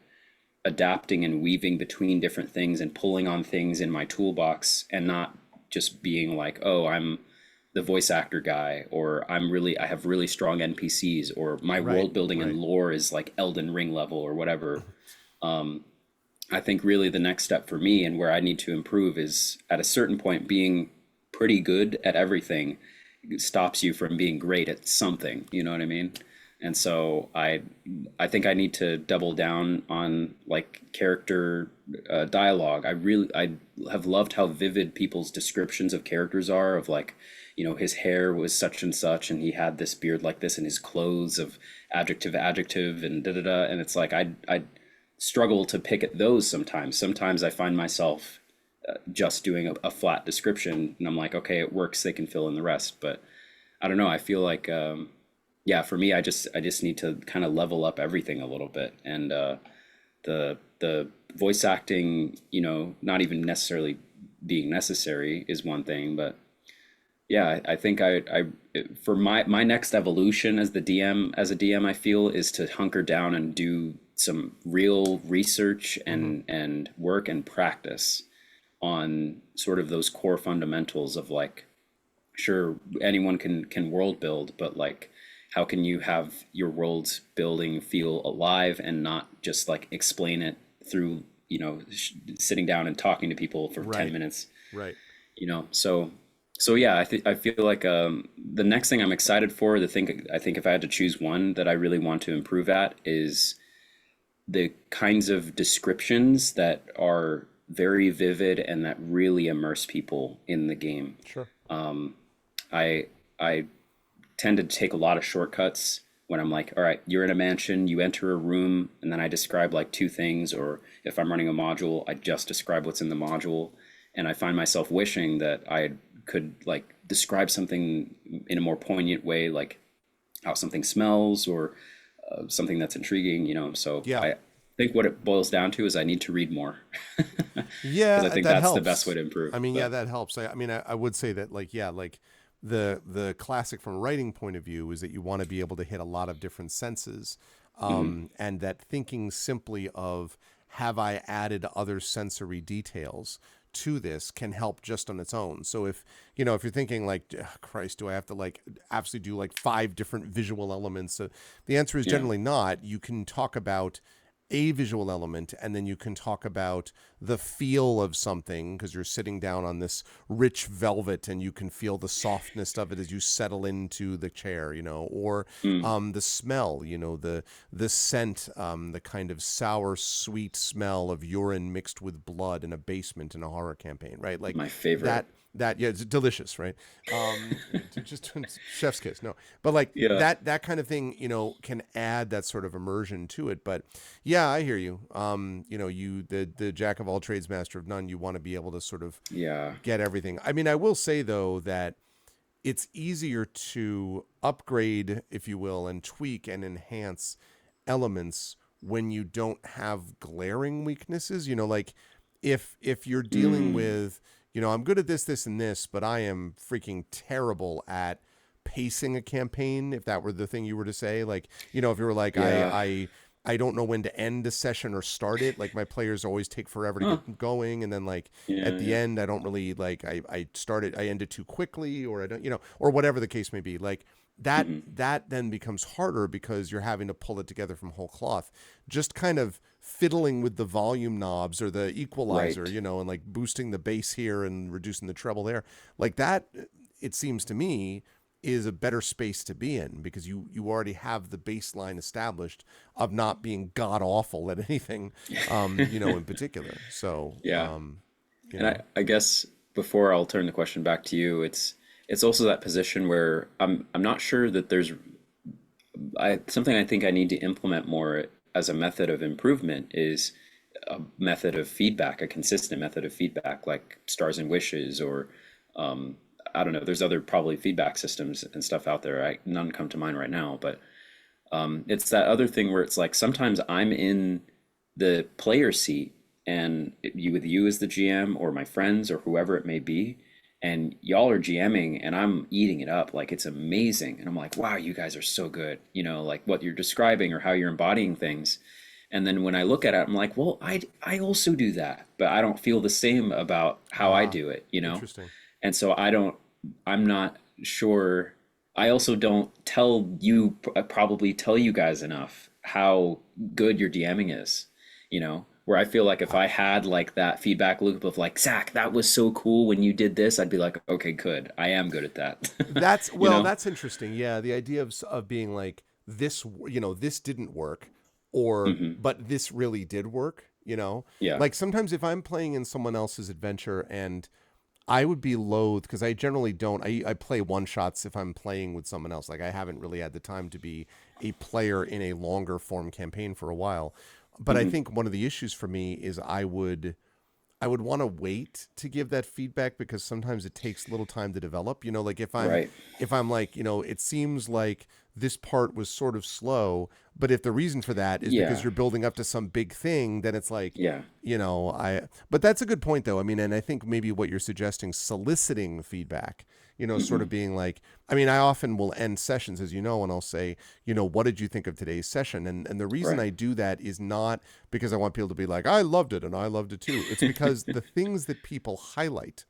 adapting and weaving between different things and pulling on things in my toolbox, and not just being like, oh, I'm the voice actor guy, or I have really strong NPCs, or my Right. world building and Right. lore is like Elden Ring level or whatever. I think really the next step for me and where I need to improve is at a certain point being pretty good at everything stops you from being great at something, you know what I mean? And so I think I need to double down on like character dialogue. I have loved how vivid people's descriptions of characters are, of like, his hair was such and such, and he had this beard like this, and his clothes of adjective, and da da da. And it's like I struggle to pick at those sometimes. Sometimes I find myself just doing a flat description, and I'm like, okay, it works. They can fill in the rest. But I don't know. I feel like, yeah, for me, I just need to kind of level up everything a little bit. And the voice acting, not even necessarily being necessary is one thing, but yeah, I think for my next evolution as a DM, I feel is to hunker down and do some real research Hmm. and work and practice on sort of those core fundamentals of like, sure, anyone can world build, but like, how can you have your world building feel alive and not just like explain it through, sitting down and talking to people for 10 Right. minutes, Right. so yeah, I feel like the next thing I'm excited for, I think if I had to choose one that I really want to improve at, is the kinds of descriptions that are very vivid and that really immerse people in the game. Sure. I I tend to take a lot of shortcuts when I'm like, all right, you're in a mansion, you enter a room, and then I describe like two things, or if I'm running a module, I just describe what's in the module. And I find myself wishing that I could like describe something in a more poignant way, like how something smells, or something that's intriguing. So Yeah. I think what it boils down to is I need to read more because I Yeah, think that that's the best way helps. to improve. I mean, yeah, But that helps. I mean, I would say that, like, yeah, like the classic from a writing point of view is that you want to be able to hit a lot of different senses, mhm. and that thinking simply of have I added other sensory details to this can help just on its own. So if you're thinking like, "Ugh, Christ, do I have to like absolutely do like five different visual elements? The answer is Yeah. generally not. You can talk about a visual element, and then you can talk about the feel of something because you're sitting down on this rich velvet and you can feel the softness of it as you settle into the chair, or Mm, the smell, the scent, the kind of sour, sweet smell of urine mixed with blood in a basement in a horror campaign, right? Like my favorite. that, yeah, it's delicious, right? Just chef's kiss, no, but like Yeah. that kind of thing, can add that sort of immersion to it. But yeah, I hear you. You the jack of all trades, master of none. You want to be able to sort of Yeah. get everything. I mean, I will say though that it's easier to upgrade, if you will, and tweak and enhance elements when you don't have glaring weaknesses. Like if you're dealing Mm, with, I'm good at this, this, and this, but I am freaking terrible at pacing a campaign. If that were the thing you were to say, like, if you were like, yeah. I don't know when to end a session or start it. Like my players always take forever to Huh. get going, and then like Yeah, at the yeah. end, I don't really like I end it too quickly, or I don't, or whatever the case may be. Like Hmm. that then becomes harder because you're having to pull it together from whole cloth. Just kind of fiddling with the volume knobs or the equalizer, Right. and like boosting the bass here and reducing the treble there, like that. It seems to me is a better space to be in because you already have the baseline established of not being god awful at anything, in particular. So, Yeah. you And know, I guess before I'll turn the question back to you, it's also that position where I'm not sure that there's something I think I need to implement more as a method of improvement is a method of feedback, a consistent method of feedback, like Stars and Wishes, or I don't know. There's other probably feedback systems and stuff out there. None come to mind right now, but it's that other thing where it's like sometimes I'm in the player seat and with you as the GM or my friends or whoever it may be, and y'all are GMing and I'm eating it up like it's amazing. And I'm like, wow, you guys are so good. Like what you're describing or how you're embodying things. And then when I look at it, I'm like, well, I also do that, but I don't feel the same about how I do it. interesting. And so I'm not sure. I also don't probably tell you guys enough how good your DMing is, where I feel like if I had like that feedback loop of like, Zach, that was so cool when you did this, I'd be like, okay, good. I am good at that. That's you well, know? that's interesting. Yeah, the idea of being like this, this didn't work, or Hmm. but this really did work. Yeah. Like sometimes if I'm playing in someone else's adventure and I would be loath because I generally don't. I play one shots if I'm playing with someone else. Like I haven't really had the time to be a player in a longer form campaign for a while. But I Hmm. think one of the issues for me is I would want to wait to give that feedback because sometimes it takes a little time to develop. Like Right. if I'm like, it seems like this part was sort of slow, but if the reason for that is because Yeah. you're building up to some big thing, then it's like, Yeah. but that's a good point though. I mean, and I think maybe what you're suggesting, soliciting feedback, sort of Hmm. being like, I mean, I often will end sessions, as you know, and I'll say, what did you think of today's session? And the reason Right. I do that is not because I want people to be like, I loved it and I loved it too. It's because the things that people highlight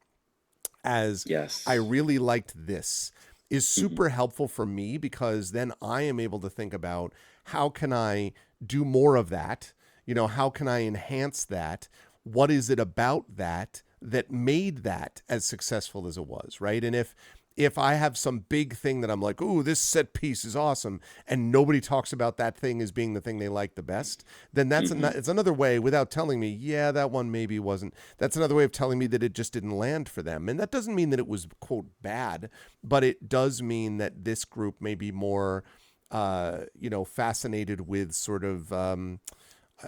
as I Yes. really liked this is Hmm. super helpful for me because then I am able to think about how can I do more of that? How can I enhance that? What is it about that made that as successful as it was, right? And if I have some big thing that I'm like, "Ooh, this set piece is awesome," and nobody talks about that thing as being the thing they like the best, then Hmm. it's another way without telling me, yeah, that one maybe wasn't. That's another way of telling me that it just didn't land for them. And that doesn't mean that it was quote bad, but it does mean that this group may be more fascinated with sort of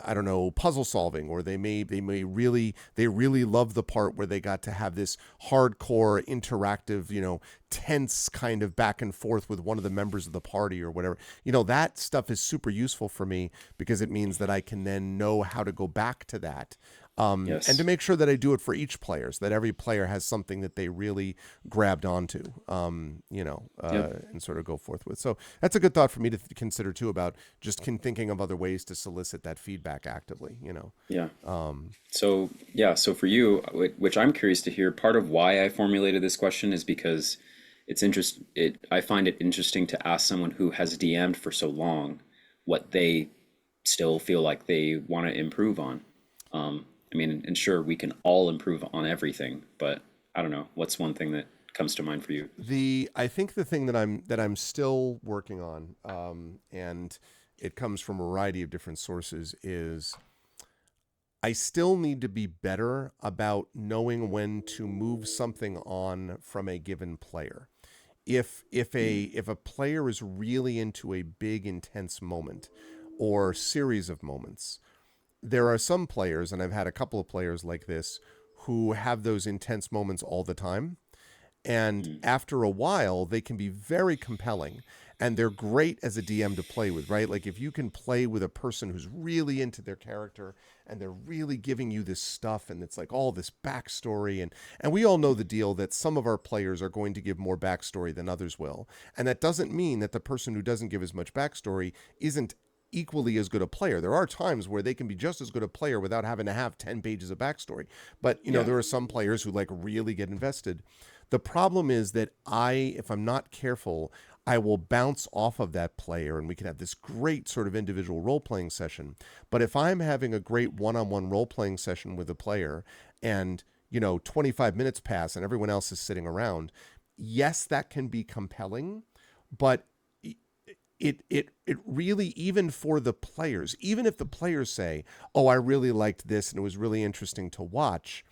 I don't know, puzzle solving, or they really love the part where they got to have this hardcore interactive, tense kind of back and forth with one of the members of the party or whatever. That stuff is super useful for me because it means that I can then know how to go back to that. And to Yes. make sure that I do it for each player, so that every player has something that they really grabbed onto, Yep. and sort of go forth with. So that's a good thought for me to consider too about just thinking of other ways to solicit that feedback actively. Yeah. Um, So, yeah, so for you, which I'm curious to hear, part of why I formulated this question is because I find it interesting to ask someone who has DM'd for so long what they still feel like they want to improve on. I mean, and sure, we can all improve on everything, but I don't know. What's one thing that comes to mind for you? I think the thing that I'm still working on, and it comes from a variety of different sources, is I still need to be better about knowing when to move something on from a given player. If a player is really into a big intense moment or series of moments, there are some players, and I've had a couple of players like this, who have those intense moments all the time, and Mm, after a while they can be very compelling, and they're great as a DM to play with, right? Like if you can play with a person who's really into their character and they're really giving you this stuff, and it's like all this backstory, and we all know the deal that some of our players are going to give more backstory than others will, and that doesn't mean that the person who doesn't give as much backstory isn't equally as good a player. There are times where they can be just as good a player without having to have 10 pages of backstory. But, yeah. there are some players who like really get invested. The problem is that if I'm not careful, I will bounce off of that player and we can have this great sort of individual role playing session. But if I'm having a great one on one role playing session with a player and, 25 minutes pass and everyone else is sitting around, yes, that can be compelling, but it really, even for the players, even if the players say, "Oh, I really liked this and it was really interesting to watch,"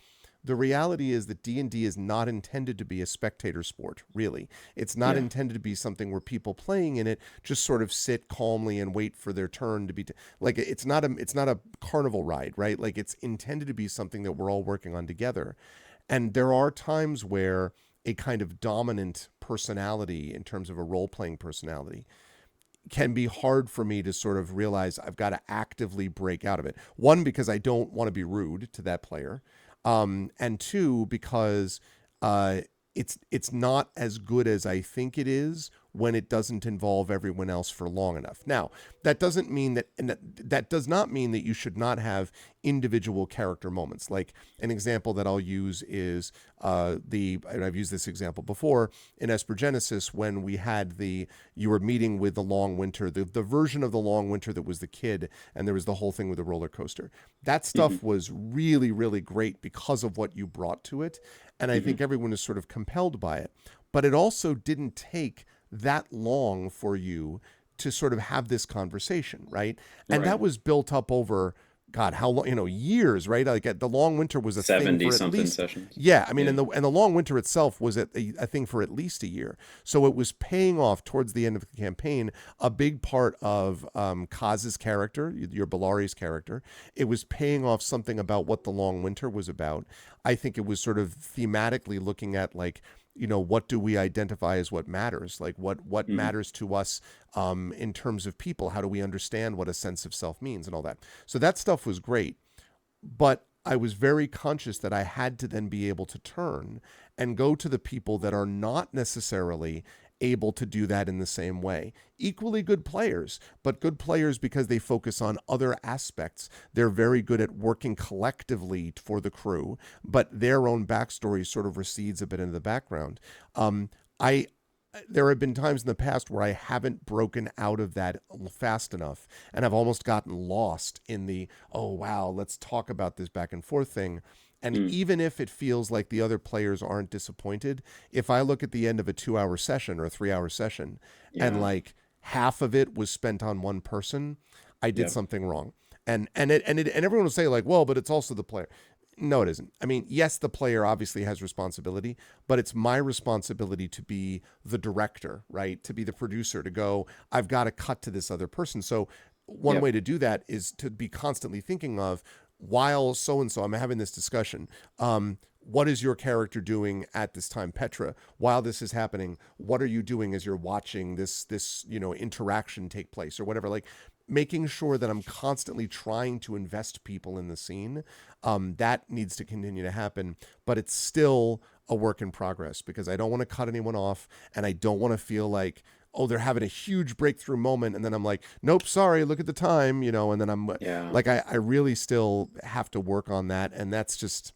the reality is that D&D is not intended to be a spectator sport, really. It's not Yeah. intended to be something where people playing in it just sort of sit calmly and wait for their turn to be like it's not a carnival ride, right? Like it's intended to be something that we're all working on together. And there are times where a kind of dominant personality in terms of a role-playing personality can be hard for me to sort of realize I've got to actively break out of it. One, because I don't want to be rude to that player, and two, because uh, it's not as good as I think it is when it doesn't involve everyone else for long enough. Now, that doesn't mean that, and that does not mean that you should not have individual character moments. Like an example that I'll use is and I've used this example before in Esper Genesis when we had you were meeting with the Long Winter, the version of the Long Winter that was the kid, and there was the whole thing with the roller coaster. That Hmm. stuff was really, really great because of what you brought to it. And I Hmm. think everyone is sort of compelled by it. But it also didn't take that long for you to sort of have this conversation, right? And Right. that was built up over, God, how long, years, right? Like the Long Winter was a thing 70 for at something least, sessions. yeah. I mean, Yeah. and the Long Winter itself was a thing for at least a year. So it was paying off towards the end of the campaign. A big part of Kaz's character, your Bellari's character, it was paying off something about what the Long Winter was about. I think it was sort of thematically looking at like, what do we identify as what matters? Like what Hmm. matters to us in terms of people? How do we understand what a sense of self means and all that? So that stuff was great, but I was very conscious that I had to then be able to turn and go to the people that are not necessarily able to do that in the same way. Equally good players, but good players because they focus on other aspects. They're very good at working collectively for the crew, but their own backstory sort of recedes a bit into the background. I There have been times in the past where I haven't broken out of that fast enough, and I've almost gotten lost in the, oh wow, let's talk about this back and forth thing. And Mm. even if it feels like the other players aren't disappointed, if I look at the end of a 2 hour session or a 3 hour session and Yeah. like half of it was spent on one person, I did Yep. something wrong. And everyone will say like, well, but it's also the player. No, it isn't. I mean, yes, the player obviously has responsibility, but it's my responsibility to be the director, right? To be the producer, to go, I've got to cut to this other person. So, one way Yep. to do that is to be constantly thinking of, while so and so, I'm having this discussion, what is your character doing at this time, Petra? While this is happening, what are you doing as you're watching this interaction take place or whatever? Like making sure that I'm constantly trying to invest people in the scene. That needs to continue to happen, but it's still a work in progress because I don't want to cut anyone off and I don't want to feel like, oh, they're having a huge breakthrough moment. And then I'm like, nope, sorry, look at the time, and then I'm Yeah. like, I really still have to work on that. And that's just,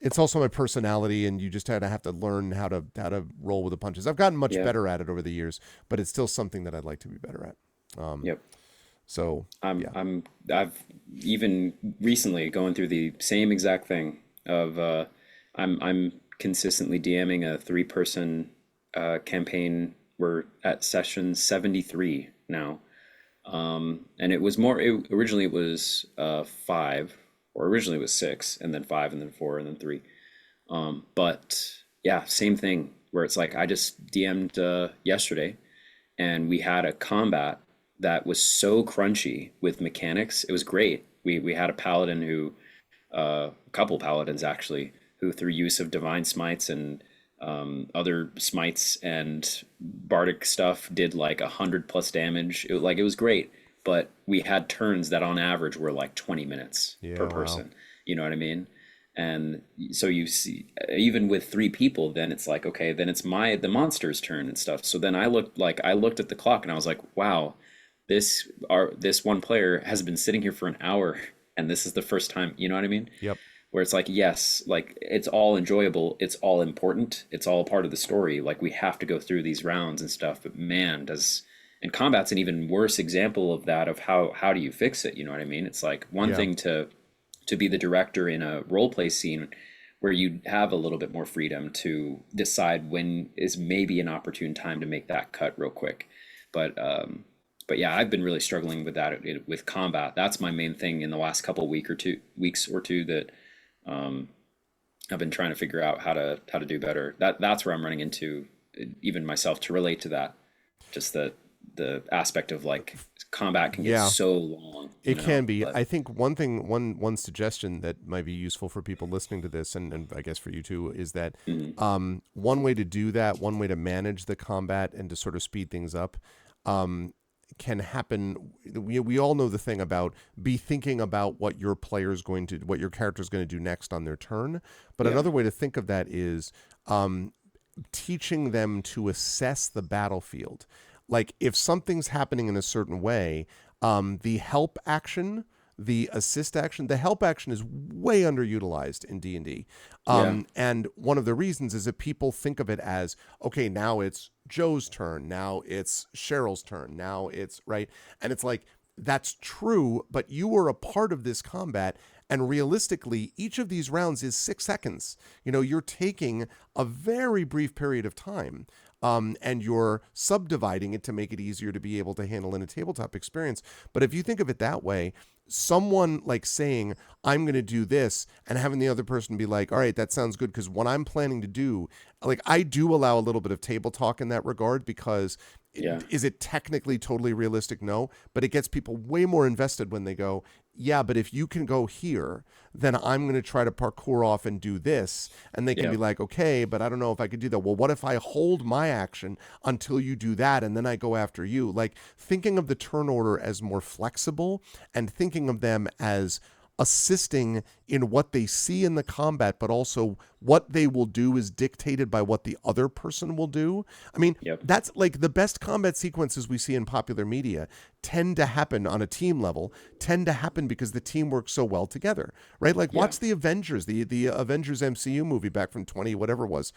it's also my personality, and you just have to learn how to roll with the punches. I've gotten much Yep. better at it over the years, but it's still something that I'd like to be better at. Um, Yep. So I'm yeah. I'm I've even recently going through the same exact thing of I'm consistently DMing a 3 person campaign. We're at session 73 now. And it was more originally it was five, or originally it was six, and then five, and then four, and then three. But yeah, same thing where it's like I just DM'd yesterday, and we had a combat that was so crunchy with mechanics. It was great. We had a paladin who, a couple paladins actually, who through use of divine smites and other smites and bardic stuff did like 100 plus damage. It was great, but we had turns that on average were like 20 minutes per Yeah, wow. person. You know what I mean? And so you see, even with 3 people, then it's like, okay, then it's the monster's turn and stuff. So then I looked at the clock and I was like, wow, this one player has been sitting here for an hour, and this is the first time. You know what I mean? Yep. Where it's like, yes, like it's all enjoyable, it's all important, it's all part of the story. Like we have to go through these rounds and stuff, but man, does and combat's an even worse example of that, of how do you fix it? You know what I mean? It's like one Yeah. thing to be the director in a role play scene where you have a little bit more freedom to decide when is maybe an opportune time to make that cut real quick. But yeah, I've been really struggling with that with combat. That's my main thing in the last couple weeks or two that I've been trying to figure out how to do better. That's where I'm running into even myself to relate to that. Just the aspect of like combat can get Yeah. so long, It can be. But I think one thing, one suggestion that might be useful for people listening to this, and I guess for you too, is that mm, one way to do that, one way to manage the combat and to sort of speed things up, um, can happen. We all know the thing about be thinking about what your character is going to do next on their turn. But yeah, another way to think of that is um, teaching them to assess the battlefield. Like if something's happening in a certain way, the help action, the assist action, the help action is way underutilized in D&D. yeah, And one of the reasons is that people think of it as, okay, now it's Joe's turn, now it's Cheryl's turn, now it's right. And it's like, that's true, but you were a part of this combat. And realistically, each of these rounds is 6 seconds. You're taking a very brief period of time. And you're subdividing it to make it easier to be able to handle in a tabletop experience. But if you think of it that way, someone like saying, I'm going to do this, and having the other person be like, all right, that sounds good. Because what I'm planning to do, like, I do allow a little bit of table talk in that regard because yeah, is it technically totally realistic? No, but it gets people way more invested when they go, yeah, but if you can go here, then I'm going to try to parkour off and do this. And they can yeah, be like, okay, but I don't know if I could do that. Well, what if I hold my action until you do that and then I go after you? Like thinking of the turn order as more flexible and thinking of them as assisting in what they see in the combat, but also what they will do is dictated by what the other person will do. I mean, yep, that's like the best combat sequences we see in popular media tend to happen on a team level, tend to happen because the team works so well together, right? Like yeah, watch the Avengers, the Avengers MCU movie back from 20 whatever it was.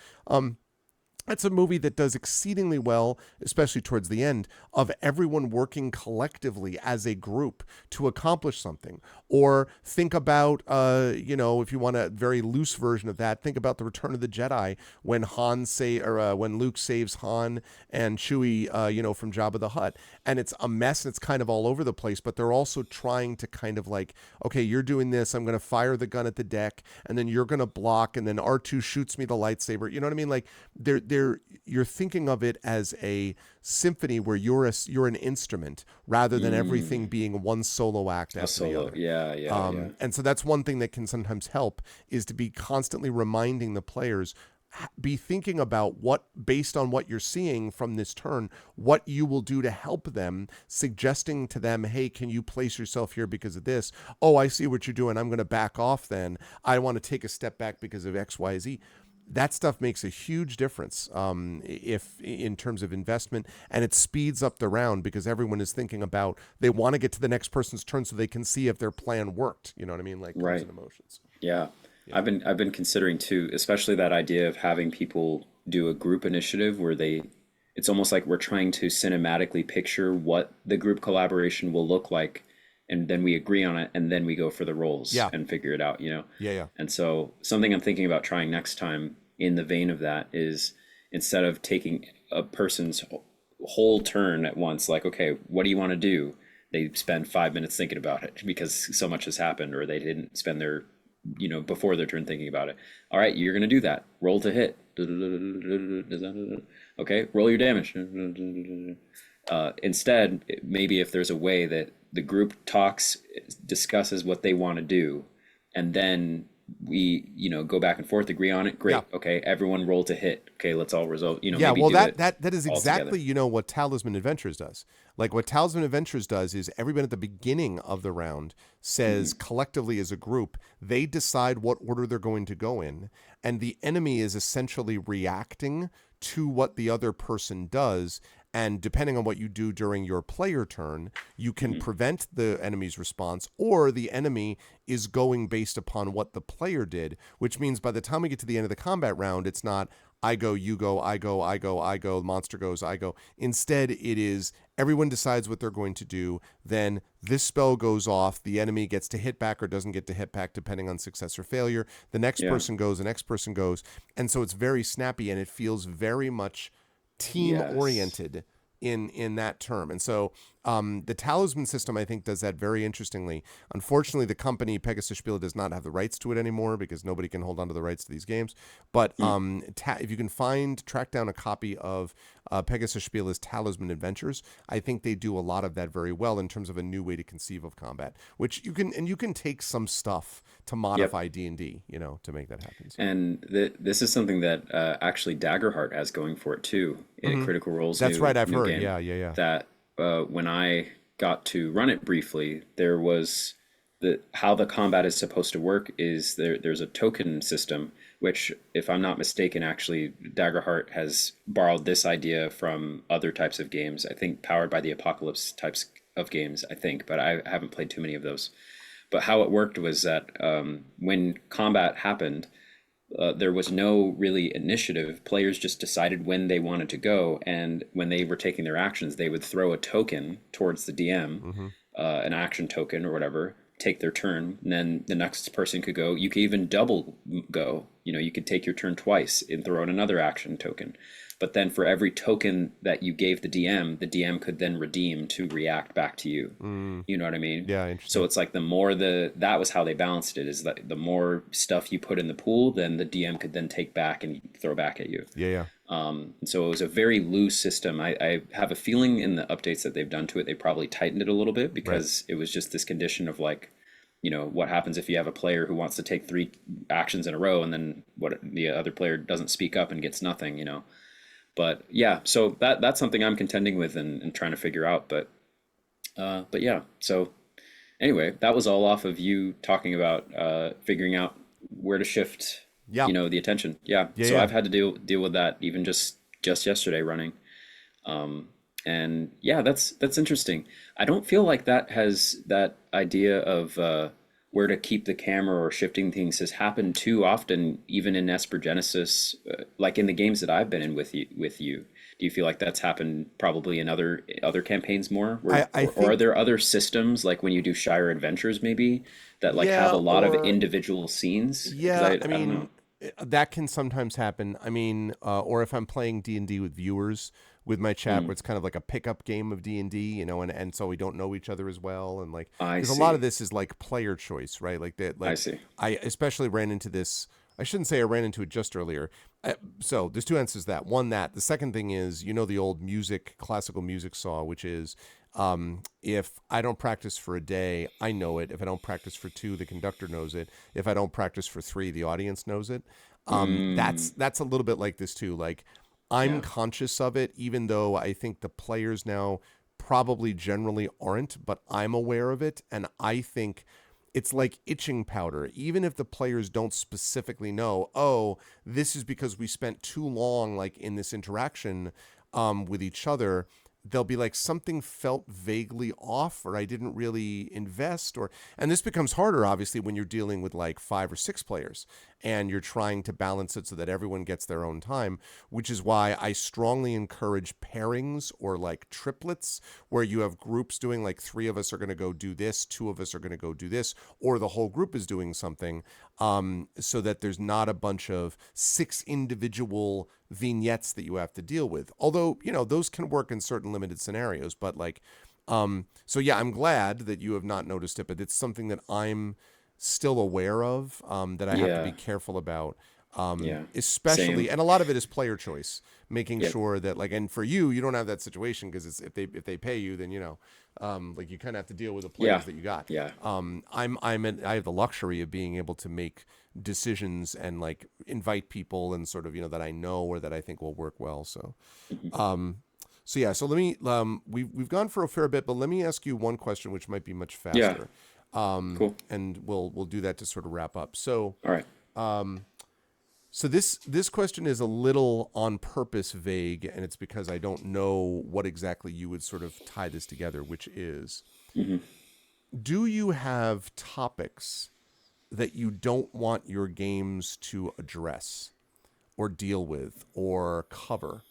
That's a movie that does exceedingly well, especially towards the end, of everyone working collectively as a group to accomplish something. Or think about, if you want a very loose version of that, think about the Return of the Jedi when when Luke saves Han and Chewie, from Jabba the Hutt, and it's a mess and it's kind of all over the place. But they're also trying to kind of like, okay, you're doing this, I'm going to fire the gun at the deck, and then you're going to block, and then R2 shoots me the lightsaber. You know what I mean? Like you're thinking of it as a symphony where you're an instrument rather than everything mm, being one solo act a after the solo, other. yeah, yeah, yeah, And so that's one thing that can sometimes help is to be constantly reminding the players, be thinking about what, based on what you're seeing from this turn, what you will do to help them, suggesting to them, hey, can you place yourself here because of this? Oh, I see what you're doing, I'm going to back off then. I want to take a step back because of XYZ. That stuff makes a huge difference, if in terms of investment, and it speeds up the round because everyone is thinking about, they want to get to the next person's turn so they can see if their plan worked. You know what I mean? Like right, using emotions. yeah. Yeah. I've been considering too, especially that idea of having people do a group initiative where they it's almost like we're trying to cinematically picture what the group collaboration will look like, and then we agree on it, and then we go for the roles Yeah. and figure it out, Yeah. Yeah. And so something I'm thinking about trying next time in the vein of that is, instead of taking a person's whole turn at once, like, okay, what do you want to do? They spend 5 minutes thinking about it because so much has happened, or they didn't spend their, before their turn thinking about it. All right, you're going to do that. Roll to hit. Okay, roll your damage. Instead, maybe if there's a way that the group talks, discusses what they want to do, and then we, go back and forth, agree on it. Yeah. Great. Okay, everyone roll to hit. Okay, let's all resolve. Yeah, Maybe well, do it that is all together. exactly what Talisman Adventures does. Like what Talisman Adventures does is everybody at the beginning of the round says collectively as a group they decide what order they're going to go in, and the enemy is essentially reacting to what the other person does. And depending on what you do during your player turn, you can prevent the enemy's response, or the enemy is going based upon what the player did, which means by the time we get to the end of the combat round, it's not I go, you go, I go, I go, I go, monster goes, I go. Instead, it is everyone decides what they're going to do. Then this spell goes off. The enemy gets to hit back or doesn't get to hit back depending on success or failure. The next Yeah. person goes, the next person goes. And so it's very snappy and it feels very much team Yes. oriented in that term. And so the talisman system, I think, does that very interestingly. Unfortunately, the company Pegasus Spiele does not have the rights to it anymore because nobody can hold on to the rights to these games. But if you can track down a copy of Pegasus Spiele's Talisman Adventures, I think they do a lot of that very well in terms of a new way to conceive of combat, which you can take some stuff to Yep. modify D&D, to make that happen. So. And this is something that actually Daggerheart has going for it too. In Critical Role's That's right, I've new heard. game. Yeah, yeah, yeah. That when I got to run it briefly, there was how the combat is supposed to work is there's a token system, which, if I'm not mistaken, actually Daggerheart has borrowed this idea from other types of games. I think Powered by the Apocalypse types of games, I think, but I haven't played too many of those. But how it worked was that when combat happened, there was no really initiative. Players just decided when they wanted to go, and when they were taking their actions, they would throw a token towards the DM, an action token or whatever, take their turn, and then the next person could go. You could even double go. You could take your turn twice and throw in another action token. But then for every token that you gave the DM could then redeem to react back to you. You know what I mean? Yeah, interesting. So it's like that was how they balanced it, is that the more stuff you put in the pool, then the DM could then take back and throw back at you. Yeah, yeah. And so it was a very loose system. I have a feeling in the updates that they've done to it, they probably tightened it a little bit because it was just this condition of like, what happens if you have a player who wants to take 3 actions in a row and then what the other player doesn't speak up and gets nothing. But yeah, so that's something I'm contending with and trying to figure out. But yeah, so anyway, that was all off of you talking about figuring out where to shift, Yeah. the attention. Yeah. Yeah, So yeah. I've had to deal with that even just yesterday running. And yeah, that's interesting. I don't feel like that idea of where to keep the camera or shifting things has happened too often, even in Esper Genesis, like in the games that I've been in with you. Do you feel like that's happened probably in other campaigns more? I Or are think there other systems like when you do Shire Adventures maybe that like have yeah, a lot of or individual scenes? Because yeah, I I don't know. mean that can sometimes happen. I mean, or if I'm playing D&D with viewers with my chat where Mm, it's kind of like a pickup game of D&D, and so we don't know each other as well and like I because a lot of see. this is like player choice, right? Like that I like see. I especially ran into this. I shouldn't say I ran into it just earlier. So there's two answers to that. One, that the second thing is, the old classical music saw, which is if I don't practice for a day, I know it. If I don't practice for 2, the conductor knows it. If I don't practice for 3, the audience knows it. Mm, That's a little bit like this too. Like I'm yeah. conscious of it, even though I think the players now probably generally aren't, but I'm aware of it, and I think it's like itching powder. Even if the players don't specifically know, oh, this is because we spent too long like in this interaction with each other, they'll be like something felt vaguely off or I didn't really invest and this becomes harder obviously when you're dealing with like 5 or 6 players. and you're trying to balance it so that everyone gets their own time, which is why I strongly encourage pairings or like triplets where you have groups doing like three of us are going to go do this, two of us are going to go do this, or the whole group is doing something, so that there's not a bunch of six individual vignettes that you have to deal with. Although, those can work in certain limited scenarios, but like, so yeah, I'm glad that you have not noticed it, but it's something that I'm still aware of, that I have to be Yeah. careful about. Yeah. Especially, Same. and a lot of it is player choice, making Yep. sure that like, and for you, you don't have that situation because it's if they pay you, then like you kind of have to deal with the Yeah. players that you got. Yeah. I have the luxury of being able to make decisions and like invite people and sort of that I know or that I think will work well. So, Mhm. um, so yeah, so let me we've gone for a fair bit, but let me ask you one question which might be much Yeah. faster. Cool. And we'll do that to sort of wrap up. So, All right. um, so this question is a little on purpose vague, and it's because I don't know what exactly you would sort of tie this together, which is, Hmm. do you have topics that you don't want your games to address or deal with or cover?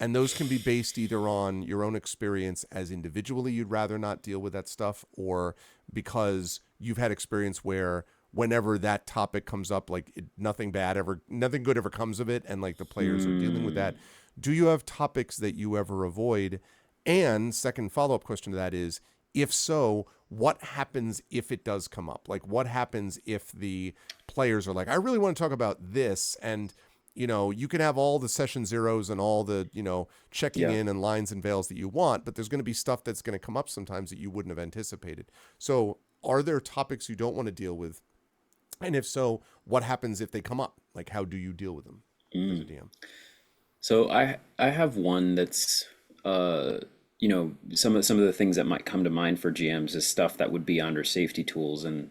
And those can be based either on your own experience as individually, you'd rather not deal with that stuff, or because you've had experience where whenever that topic comes up, like nothing good ever comes of it, and like the players are dealing with Mm. that. Do you have topics that you ever avoid? And second follow up question to that is, if so, what happens if it does come up? Like, what happens if the players are like, I really want to talk about this, and you can have all the session zeros and all the, checking Yeah. in and lines and veils that you want, but there's going to be stuff that's going to come up sometimes that you wouldn't have anticipated. So, are there topics you don't want to deal with? And if so, what happens if they come up? Like, how do you deal with them as a Mm. DM? So I have one that's some of the things that might come to mind for GMs is stuff that would be under safety tools, and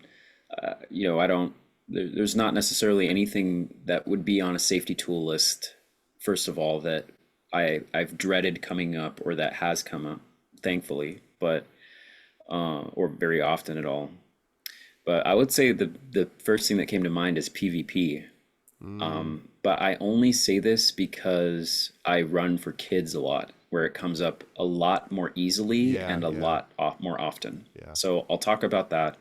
I don't there's not necessarily anything that would be on a safety tool list. First of all, that I've dreaded coming up or that has come up, thankfully, but or very often at all. But I would say the first thing that came to mind is PvP. Mm, But I only say this because I run for kids a lot, where it comes up a lot more easily yeah, and a yeah, lot more often. yeah. So I'll talk about that.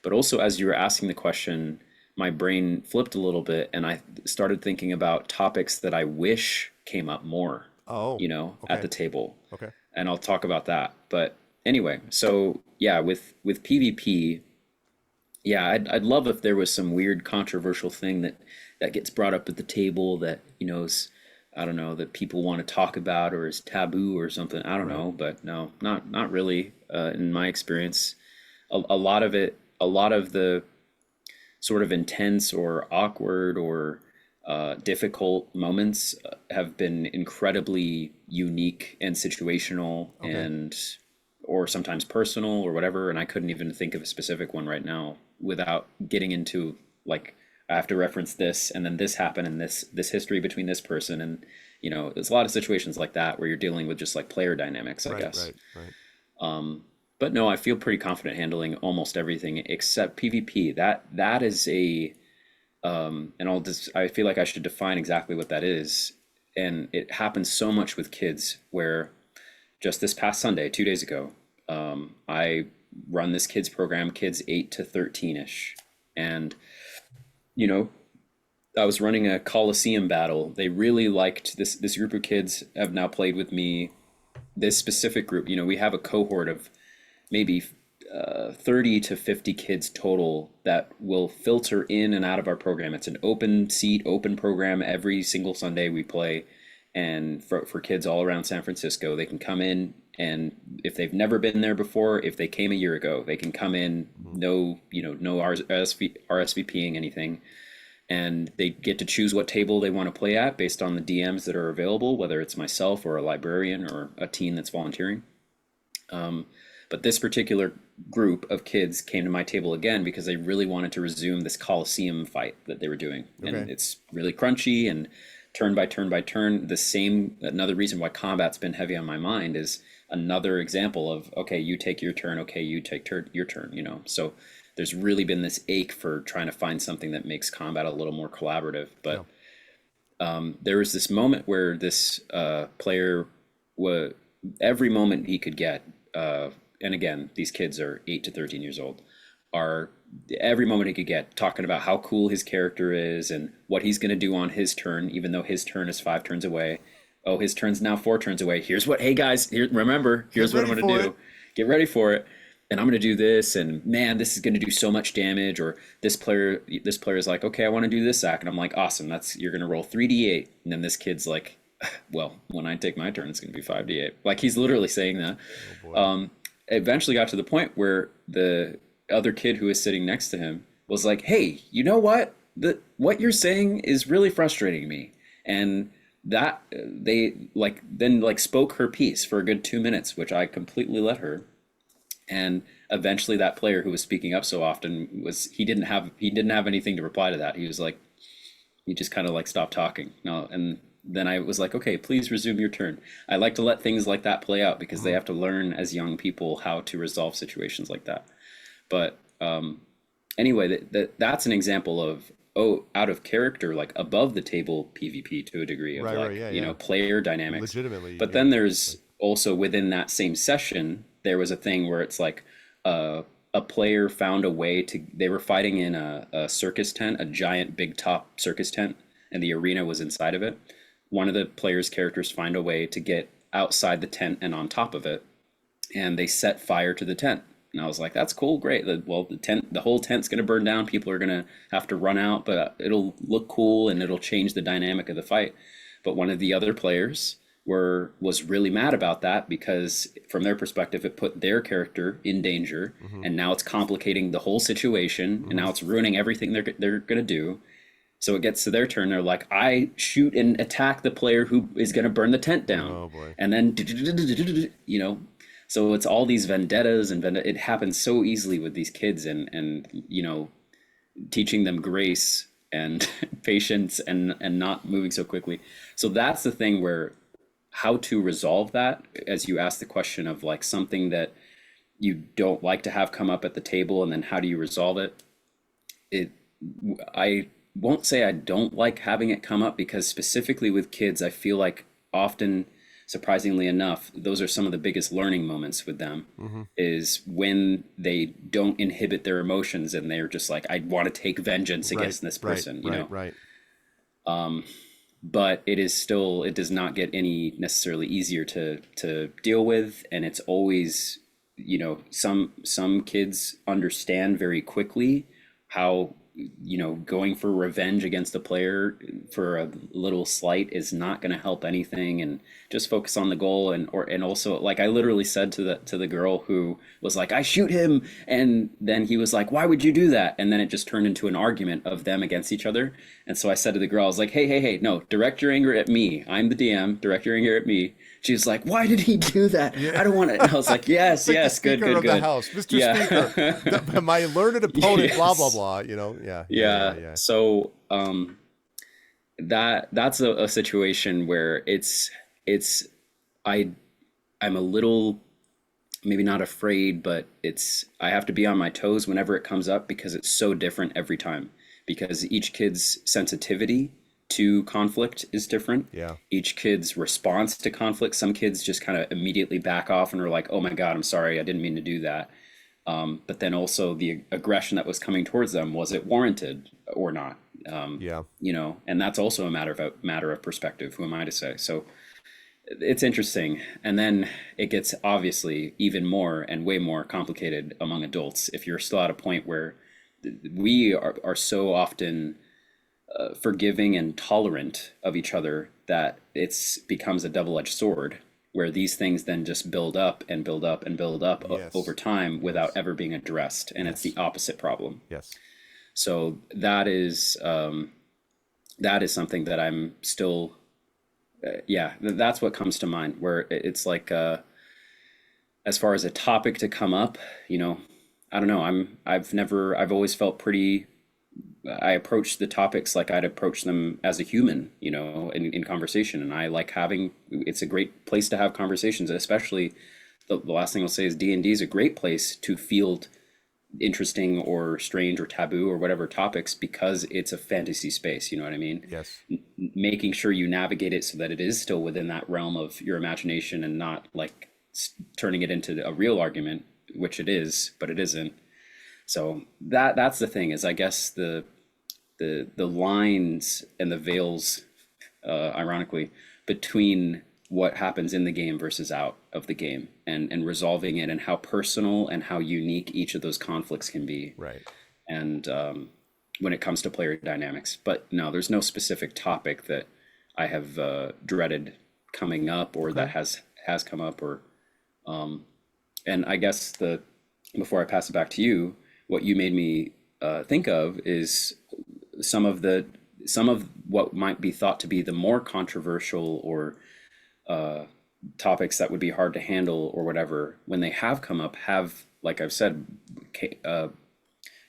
But also, as you were asking the question, my brain flipped a little bit and I started thinking about topics that I wish came up more, Oh, at okay, the table. okay. And I'll talk about that. But anyway, so yeah, with PvP, yeah, I'd love if there was some weird controversial thing that gets brought up at the table that, is, I don't know, that people want to talk about or is taboo or something. I don't Right. know, but no, not really. In my experience, a lot of it, a lot of the sort of intense or awkward or difficult moments have been incredibly unique and situational Okay. and or sometimes personal or whatever. And I couldn't even think of a specific one right now without getting into like I have to reference this and then this happened and this history between this person and there's a lot of situations like that where you're dealing with just like player dynamics, I Right, guess. right, right. But no, I feel pretty confident handling almost everything except PvP. That is a and I feel like I should define exactly what that is. And it happens so much with kids where just this past Sunday, 2 days ago, I run this kids program, kids 8 to 13 ish. And, you know, I was running a Coliseum battle. They really liked this group of kids have now played with me. This specific group, we have a cohort of maybe 30 to 50 kids total that will filter in and out of our program. It's an open seat, open program. Every single Sunday we play. And for kids all around San Francisco, they can come in. And if they've never been there before, if they came a year ago, they can come in, Mm-hmm. no RSVPing anything. And they get to choose what table they want to play at based on the DMs that are available, whether it's myself or a librarian or a teen that's volunteering. But this particular group of kids came to my table again because they really wanted to resume this Coliseum fight that they were doing. And Okay. it's really crunchy and turn by turn by turn. Another reason why combat's been heavy on my mind is another example of, okay, you take your turn, okay, you take your turn, So there's really been this ache for trying to find something that makes combat a little more collaborative. Yeah. But there was this moment where this player was every moment he could get, and again, these kids are 8 to 13 years old, are every moment he could get talking about how cool his character is and what he's going to do on his turn, even though his turn is 5 turns away. Oh, his turn's now 4 turns away. Here's what, hey guys, here, remember, here's what I'm going to do. Get ready for it. And I'm going to do this, and man, this is going to do so much damage. Or this player is like, okay, I want to do this act, and I'm like, awesome. You're going to roll 3d8, and then this kid's like, well, when I take my turn, it's going to be 5d8. Like, he's literally saying that. Oh, boy. Eventually got to the point where the other kid who was sitting next to him was like, hey, you know what? What you're saying is really frustrating me. And that they then spoke her piece for a good 2 minutes, which I completely let her. And eventually that player who was speaking up so often he didn't have anything to reply to that. He was like, he just kind of like stopped talking. No, and then I was like, okay, please resume your turn. I like to let things like that play out because they have to learn as young people how to resolve situations like that. But anyway, that's an example of out of character, like above the table PvP to a degree of player dynamics. Legitimately. But then there's also within that same session, there was a thing where it's like a player found a way to. They were fighting in a circus tent, a giant big top circus tent, and the arena was inside of it. One of the players' characters find a way to get outside the tent and on top of it, and they set fire to the tent. And I was like, that's cool, great. The whole tent's going to burn down. People are going to have to run out, but it'll look cool and it'll change the dynamic of the fight. But one of the other players was really mad about that because from their perspective, it put their character in danger. And now it's complicating the whole situation. And now it's ruining everything they're going to do. So it gets to their turn. They're like, I shoot and attack the player who is going to burn the tent down. Oh, boy. And then, so it's all these vendettas and it happens so easily with these kids and teaching them grace and patience and not moving so quickly. So that's the thing where how to resolve that, as you ask the question of like something that you don't like to have come up at the table and then how do you resolve it? I won't say I don't like having it come up because specifically with kids, I feel like often, surprisingly enough, those are some of the biggest learning moments with them is when they don't inhibit their emotions and they're just like, I want to take vengeance against this person, you know? Right. But it does not get any necessarily easier to deal with. And it's always, some kids understand very quickly how, going for revenge against a player for a little slight is not going to help anything, and just focus on the goal. And also, like, I literally said to the girl who was like, I shoot him, and then he was like, why would you do that? And then it just turned into an argument of them against each other. And so I said to the girl, I was like, hey, no, direct your anger at me. I'm the DM. Direct your anger at me. She was like, why did he do that? I don't want to. And I was like, yes, like good. The house, Mr. Speaker, my learned opponent, blah, blah, blah, Yeah. So that's a situation where I'm a little, maybe not afraid, but I have to be on my toes whenever it comes up because it's so different every time, because each kid's sensitivity to conflict is different. Yeah. Each kid's response to conflict. Some kids just kind of immediately back off and are like, oh my God, I'm sorry, I didn't mean to do that. But then also the aggression that was coming towards them, was it warranted or not? And that's also a matter of perspective. Who am I to say? So it's interesting. And then it gets obviously even more and way more complicated among adults. If you're still at a point where we are so often forgiving and tolerant of each other that becomes a double-edged sword, where these things then just build up and build up and build up over time without ever being addressed. And it's the opposite problem. Yes. So that is something that I'm still, that's what comes to mind, where it's like, as far as a topic to come up, I don't know. I've always felt I approach the topics like I'd approach them as a human, in conversation. And I like it's a great place to have conversations, especially the last thing I'll say is D&D is a great place to field interesting or strange or taboo or whatever topics because it's a fantasy space. You know what I mean? Yes. Making sure you navigate it so that it is still within that realm of your imagination and not like turning it into a real argument, which it is, but it isn't. So that's the thing is I guess the lines and the veils, ironically, between what happens in the game versus out of the game, and resolving it, and how personal and how unique each of those conflicts can be, Right. and when it comes to player dynamics. But no, there's no specific topic that I have dreaded coming up, or that Okay. has come up, or and I guess the before I pass it back to you, what you made me think of is some of the some of what might be thought to be the more controversial or topics that would be hard to handle or whatever, when they have come up, have, like I've said,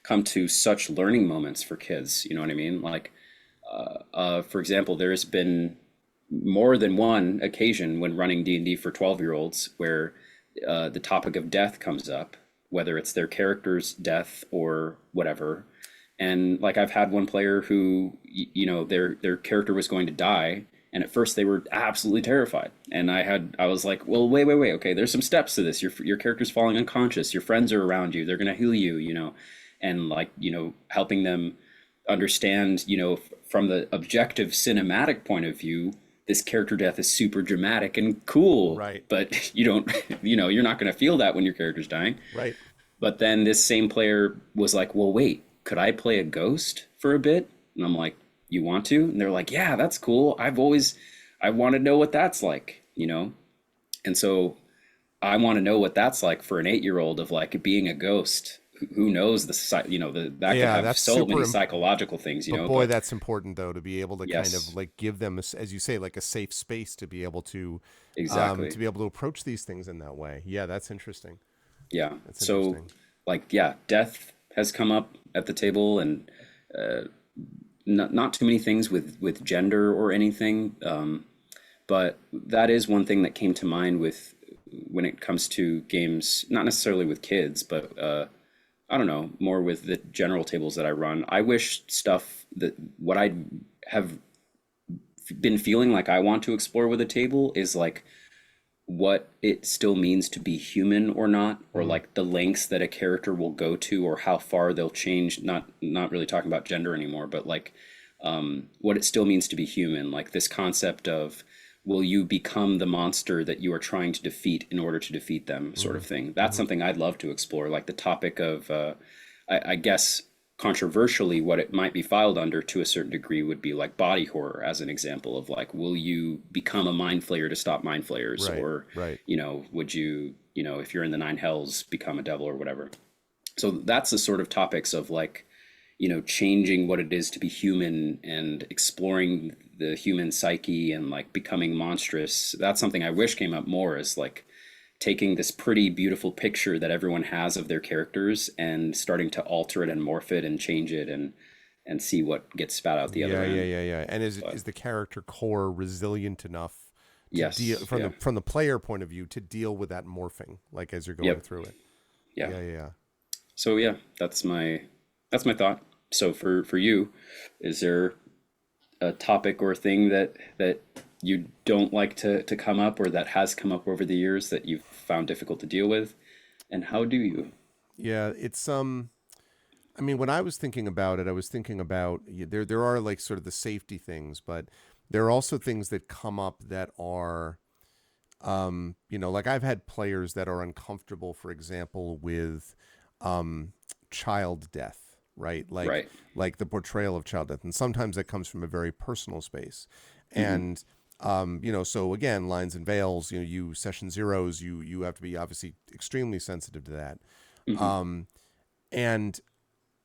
come to such learning moments for kids. You know what I mean? Like, for example, there's been more than one occasion when running D&D for 12-year-olds where the topic of death comes up, whether it's their character's death or whatever. And like I've had one player who, their character was going to die, and at first they were absolutely terrified. And I was like, well, wait, okay, there's some steps to this. Your character's falling unconscious. Your friends are around you. They're gonna heal you, and like, helping them understand, from the objective cinematic point of view, this character death is super dramatic and cool, Right. but you don't, you're not going to feel that when your character's dying. Right. But then this same player was like, well, wait, could I play a ghost for a bit? And I'm like, you want to? And they're like, yeah, that's cool. I want to know what that's like. And so I want to know what that's like for an 8-year-old of like being a ghost. Who knows that could Yeah, have that's so many super. psychological things, But boy, but that's important though to be able to kind of yes, like give them, as you say, like a safe space exactly. to be able to approach these things in that way. Yeah, that's interesting. Yeah. That's So interesting. like, yeah, death has come up at the table, and not too many things with gender or anything. But that is one thing that came to mind with when it comes to games, not necessarily with kids, but I don't know, more with the general tables that I run. I wish stuff that what I have been feeling like I want to explore with a table is like what it still means to be human or not, or Mm, like the lengths that a character will go to, or how far they'll change. Not really talking about gender anymore, but like what it still means to be human. Like this concept of, will you become the monster that you are trying to defeat in order to defeat them, sort mm, of thing. That's mm. something I'd love to explore. Like the topic of, I guess controversially, what it might be filed under to a certain degree would be like body horror, as an example of like, will you become a mind flayer to stop mind flayers, Right. or Right. would you, if you're in the nine hells, become a devil or whatever. So that's the sort of topics of like, changing what it is to be human and exploring the human psyche and like becoming monstrous. That's something I wish came up more, is like taking this pretty beautiful picture that everyone has of their characters and starting to alter it and morph it and change it, and see what gets spat out the other Yeah, yeah, end. yeah, yeah. And But is the character core resilient enough to deal yes, yeah, from the player point of view to deal with that morphing, like as you're going yep, through it? yeah. Yeah, yeah, yeah. So yeah, that's my thought. So for you, is there a topic or thing that you don't like to come up, or that has come up over the years that you've found difficult to deal with, and how do you? Yeah, it's I mean, when I was thinking about it, I was thinking about there are like sort of the safety things, but there are also things that come up that are like I've had players that are uncomfortable, for example, with um child death, right? Right. Like the portrayal of child death. And sometimes that comes from a very personal space. Mm-hmm. And so again, lines and veils, you session zeros, you have to be obviously extremely sensitive to that. Mm-hmm. Um and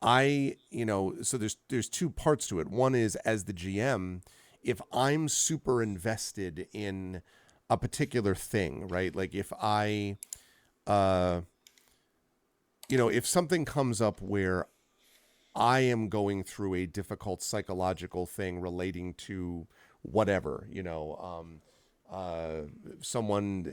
so there's two parts to it. One is, as the GM, if I'm super invested in a particular thing, right? Like if I, uh, if something comes up where I am going through a difficult psychological thing relating to whatever, someone,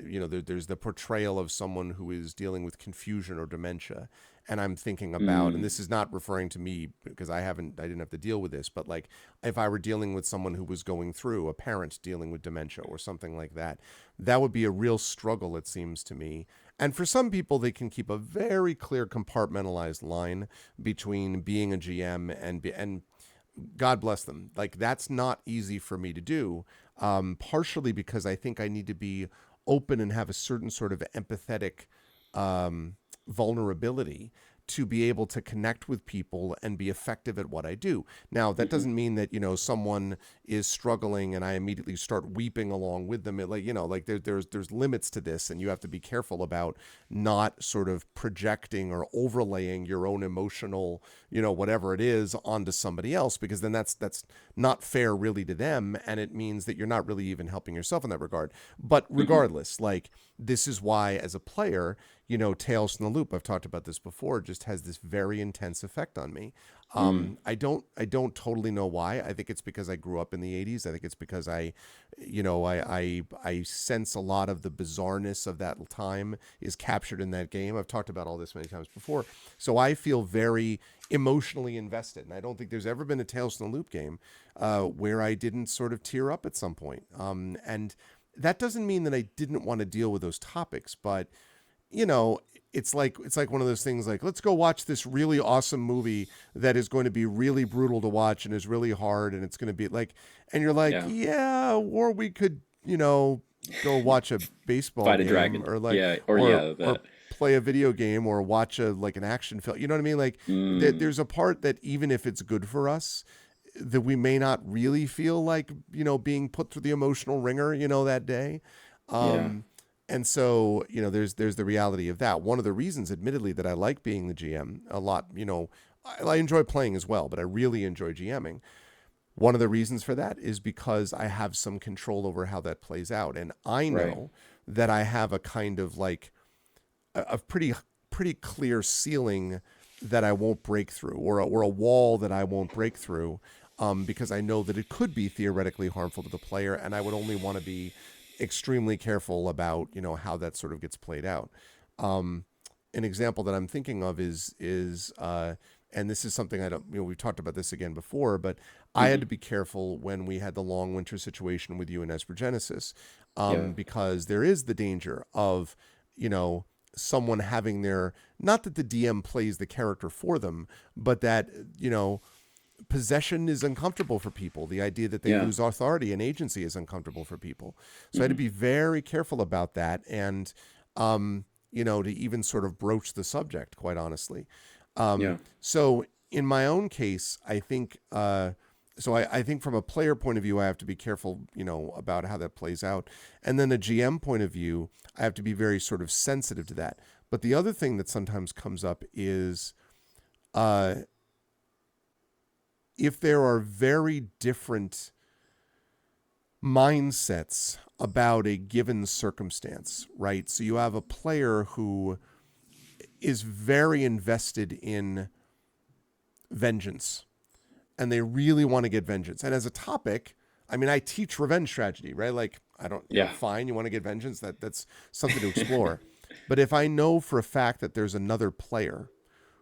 there's the portrayal of someone who is dealing with confusion or dementia. and I'm thinking about, and this is not referring to me because I didn't have to deal with this, but like if I were dealing with someone who was going through, a parent dealing with dementia or something like that, that would be a real struggle, it seems to me. And for some people, they can keep a very clear compartmentalized line between being a GM and God bless them. Like that's not easy for me to do. Partially because I think I need to be open and have a certain sort of empathetic vulnerability to be able to connect with people and be effective at what I do. Now, that doesn't mean that, someone is struggling and I immediately start weeping along with them. Like there's limits to this, and you have to be careful about not sort of projecting or overlaying your own emotional, whatever it is onto somebody else, because then that's not fair really to them, and it means that you're not really even helping yourself in that regard. But regardless, like this is why as a player, Tales from the Loop, I've talked about this before, just has this very intense effect on me. I don't totally know why. I think it's because I grew up in the 80s. I think it's because I sense a lot of the bizarreness of that time is captured in that game. I've talked about all this many times before. So I feel very emotionally invested. And I don't think there's ever been a Tales from the Loop game where I didn't sort of tear up at some point. And that doesn't mean that I didn't want to deal with those topics, but it's like one of those things like, let's go watch this really awesome movie that is going to be really brutal to watch and is really hard, and it's going to be like, and you're like, yeah, or we could, go watch a baseball Fight a game dragon. or like, Yeah, or that. play a video game or watch an action film. You know what I mean? Like there's a part that even if it's good for us, that we may not really feel like, being put through the emotional ringer, that day. Yeah. And so, there's the reality of that. One of the reasons, admittedly, that I like being the GM a lot, I enjoy playing as well, but I really enjoy GMing. One of the reasons for that is because I have some control over how that plays out. And I know that I have a kind of like a pretty clear ceiling that I won't break through, or a wall that I won't break through, because I know that it could be theoretically harmful to the player, and I would only want to be extremely careful about how that sort of gets played out. An example that I'm thinking of is and this is something I don't, we've talked about this again before, but I had to be careful when we had the long winter situation with you in Espergenesis, because there is the danger of someone having their, not that the DM plays the character for them, but that possession is uncomfortable for people. The idea that they lose authority and agency is uncomfortable for people. So I had to be very careful about that, and to even sort of broach the subject, quite honestly. So in my own case, I think I think from a player point of view, I have to be careful, about how that plays out. And then a GM point of view, I have to be very sort of sensitive to that. But the other thing that sometimes comes up is if there are very different mindsets about a given circumstance, right? So you have a player who is very invested in vengeance, and they really want to get vengeance. And as a topic, I mean, I teach revenge tragedy, right? Like, I don't, fine, you want to get vengeance, that's something to explore. But if I know for a fact that there's another player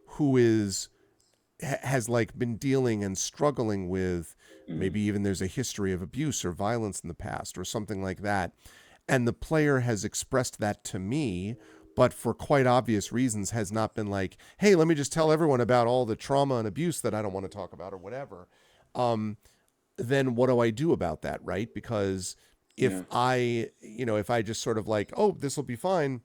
who has like been dealing and struggling with, maybe even there's a history of abuse or violence in the past or something like that, and the player has expressed that to me, but for quite obvious reasons has not been like, hey, let me just tell everyone about all the trauma and abuse that I don't want to talk about or whatever, then what do I do about that, right? Because if if I just sort of like, oh, this will be fine,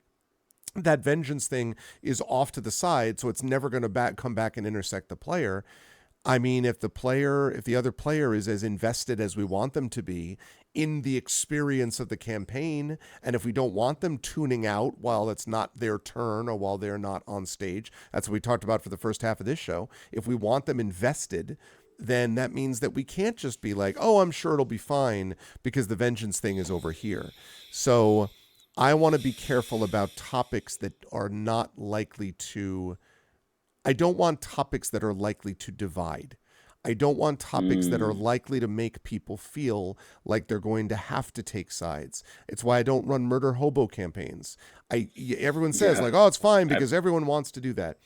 that vengeance thing is off to the side, so it's never going to come back and intersect the player. I mean, if the other player is as invested as we want them to be in the experience of the campaign, and if we don't want them tuning out while it's not their turn or while they're not on stage, that's what we talked about for the first half of this show. If we want them invested, then that means that we can't just be like, oh, I'm sure it'll be fine because the vengeance thing is over here. So I want to be careful about topics that are not likely to, I don't want topics that are likely to divide. I don't want topics that are likely to make people feel like they're going to have to take sides. It's why I don't run murder hobo campaigns. Everyone says like, oh, it's fine because everyone wants to do that.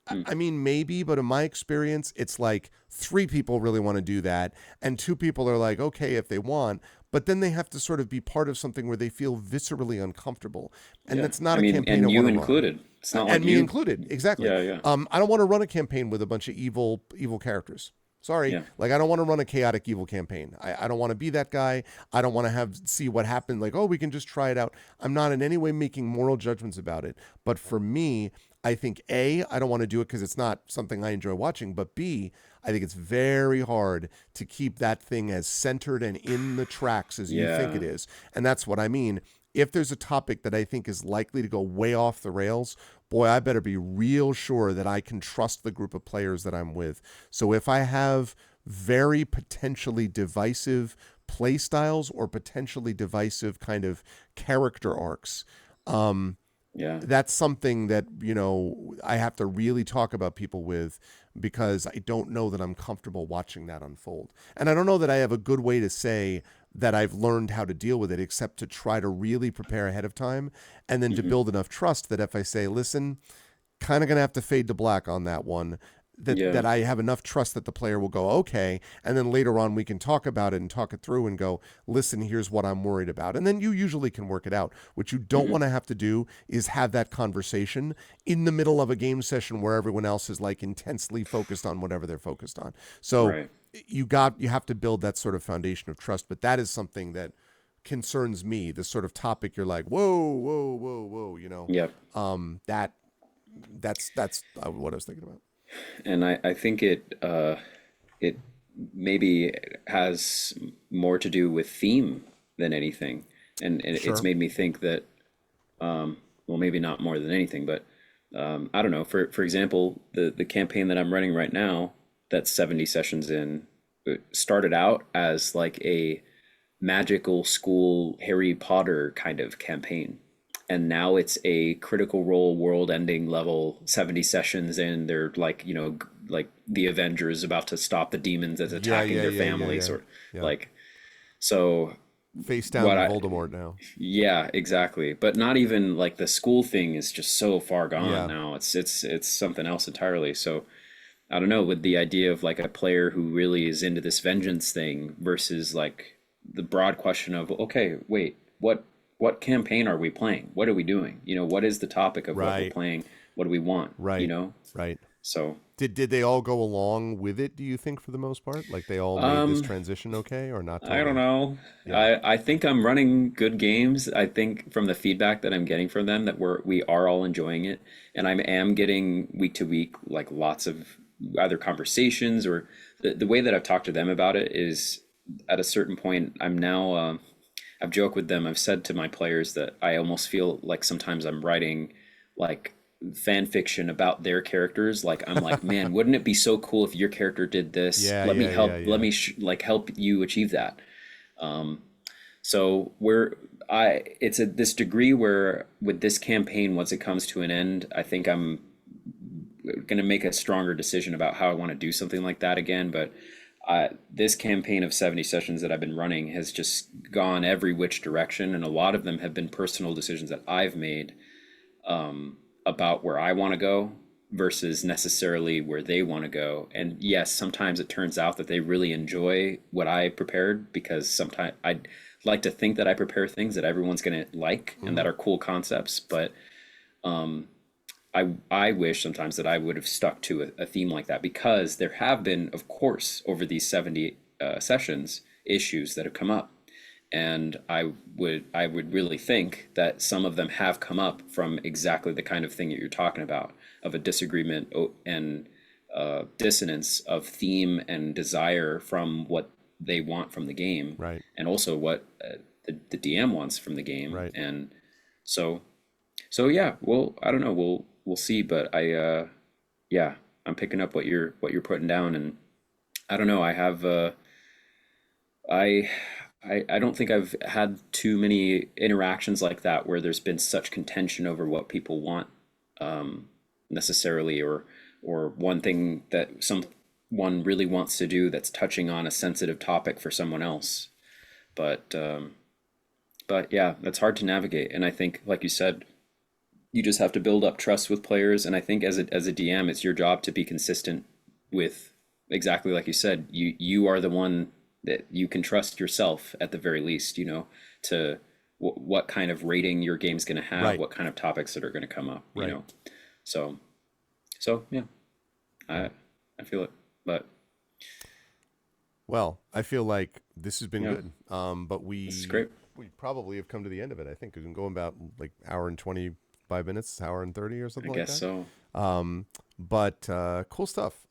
Hmm. I mean, maybe, but in my experience, it's like three people really want to do that, and two people are like, okay, if they want, but then they have to sort of be part of something where they feel viscerally uncomfortable, and Yeah. that's not I a mean, campaign I and want you to run. included. It's not like And me you. included, exactly. Yeah, yeah, I don't want to run a campaign with a bunch of evil characters. Sorry, yeah. like I don't want to run a chaotic evil campaign. I don't want to be that guy. I don't want to have see what happened. Like, oh, we can just try it out. I'm not in any way making moral judgments about it. But for me, I think A, I don't want to do it because it's not something I enjoy watching. But B, I think it's very hard to keep that thing as centered and in the tracks as you think it Yeah. is. And that's what I mean. If there's a topic that I think is likely to go way off the rails, boy, I better be real sure that I can trust the group of players that I'm with. So if I have very potentially divisive play styles or potentially divisive kind of character arcs, um, Yeah. that's something that I have to really talk about people with, because I don't know that I'm comfortable watching that unfold, and I don't know that I have a good way to say that I've learned how to deal with it, except to try to really prepare ahead of time, and then to Hmm. build enough trust that if I say, listen, kind of going to have to fade to black on that one, that Yeah. I have enough trust that the player will go, okay, and then later on we can talk about it and talk it through and go, listen, here's what I'm worried about, and then you usually can work it out. What you don't Hmm. want to have to do is have that conversation in the middle of a game session where everyone else is like intensely focused on whatever they're focused on. So Right. you have to build that sort of foundation of trust, but that is something that concerns me. This sort of topic, you're like, whoa, whoa, whoa, whoa, Yep. that that's what I was thinking about. And I think it maybe has more to do with theme than anything. And it's Sure. made me think that, well, maybe not more than anything, but I don't know. For example, the campaign that I'm running right now, that's 70 sessions in, it started out as like a magical school Harry Potter kind of campaign. And now it's a critical role world ending level 70 sessions in. They're like, like the Avengers about to stop the demons that's Yeah, attacking yeah, their yeah, yeah, families, yeah, or yeah. like, so Face what down I, Voldemort now. yeah, exactly. But not even like the school thing is just so far gone Yeah. now. It's something else entirely. So I don't know, with the idea of like a player who really is into this vengeance thing versus like the broad question of, okay, wait, what campaign are we playing? What are we doing? What is the topic of what we're Right. playing? What do we want? Right. Right. So Did they all go along with it, do you think, for the most part? Like they all made this um transition okay, or not I don't totally? know. Yeah. I think I'm running good games. I think from the feedback that I'm getting from them that we are all enjoying it, and I am getting week to week like lots of either conversations or the way that I've talked to them about it is at a certain point I'm now I've joked with them. I've said to my players that I almost feel like sometimes I'm writing like fan fiction about their characters. Like I'm like, man, wouldn't it be so cool if your character did this? Yeah, Let me yeah, yeah, help. Let yeah. me like help you achieve that. So we're I it's at this degree where with this campaign, once it comes to an end, I think I'm going to make a stronger decision about how I want to do something like that again. But this campaign of 70 sessions that I've been running has just gone every which direction, and a lot of them have been personal decisions that I've made about where I want to go versus necessarily where they want to go. And yes, sometimes it turns out that they really enjoy what I prepared because sometimes I'd like to think that I prepare things that everyone's going to like and Hmm. that are cool concepts, but I wish sometimes that I would have stuck to a theme like that because there have been, of course, over these 70 sessions, issues that have come up. And I would really think that some of them have come up from exactly the kind of thing that you're talking about, of a disagreement and dissonance of theme and desire from what they want from the game, Right. and also what the DM wants from the game. Right. And so so yeah, well, I don't know. We'll see, but yeah, I'm picking up what you're putting down, and I don't know. I have I I don't think I've had too many interactions like that where there's been such contention over what people want necessarily, or one thing that someone really wants to do that's touching on a sensitive topic for someone else. But yeah, that's hard to navigate, and I think, like you said, you just have to build up trust with players. And I think as a DM, it's your job to be consistent with exactly like you said. You are the one that you can trust yourself at the very least. To what kind of rating your game's going to have, Right. what kind of topics that are going to come up. Right. So so yeah, I I feel it. But Well, I feel like this has been yeah, good. But this is we great. we probably have come to the end of it. I think we've been going about like hour and 25 minutes, hour and 30 or I something like guess that. so. But cool stuff.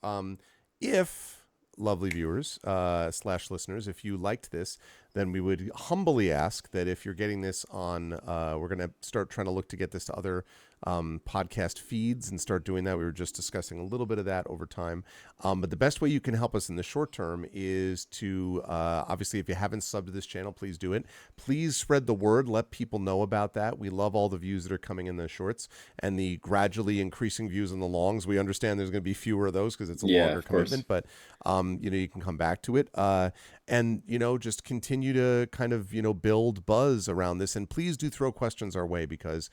If lovely viewers slash listeners, if you liked this, then we would humbly ask that if you're getting this on, we're going to start trying to look to get this to other podcast feeds and start doing that. We were just discussing a little bit of that over time. But the best way you can help us in the short term is to obviously, if you haven't subbed to this channel, please do it. Please spread the word. Let people know about that. We love all the views that are coming in the shorts and the gradually increasing views in the longs. We understand there's going to be fewer of those because it's a Yeah, longer of course. commitment, but you can come back to it. And just continue to kind of build buzz around this, and please do throw questions our way, because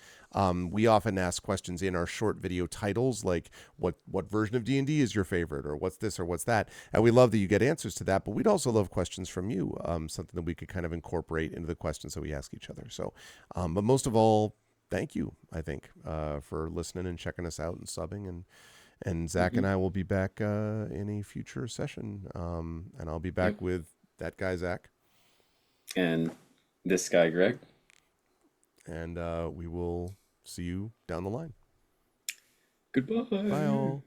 we often ask questions in our short video titles, like what version of D&D is your favorite, or what's this or what's that, and we love that you get answers to that, but we'd also love questions from you, something that we could kind of incorporate into the questions that we ask each other. So but most of all, thank you, I think, for listening and checking us out and subbing. And Zach and Hmm. I will be back in a future session, and I'll be Yep. back with that guy Zach, And this guy, Greg. and we will see you down the line. Bye Goodbye. all.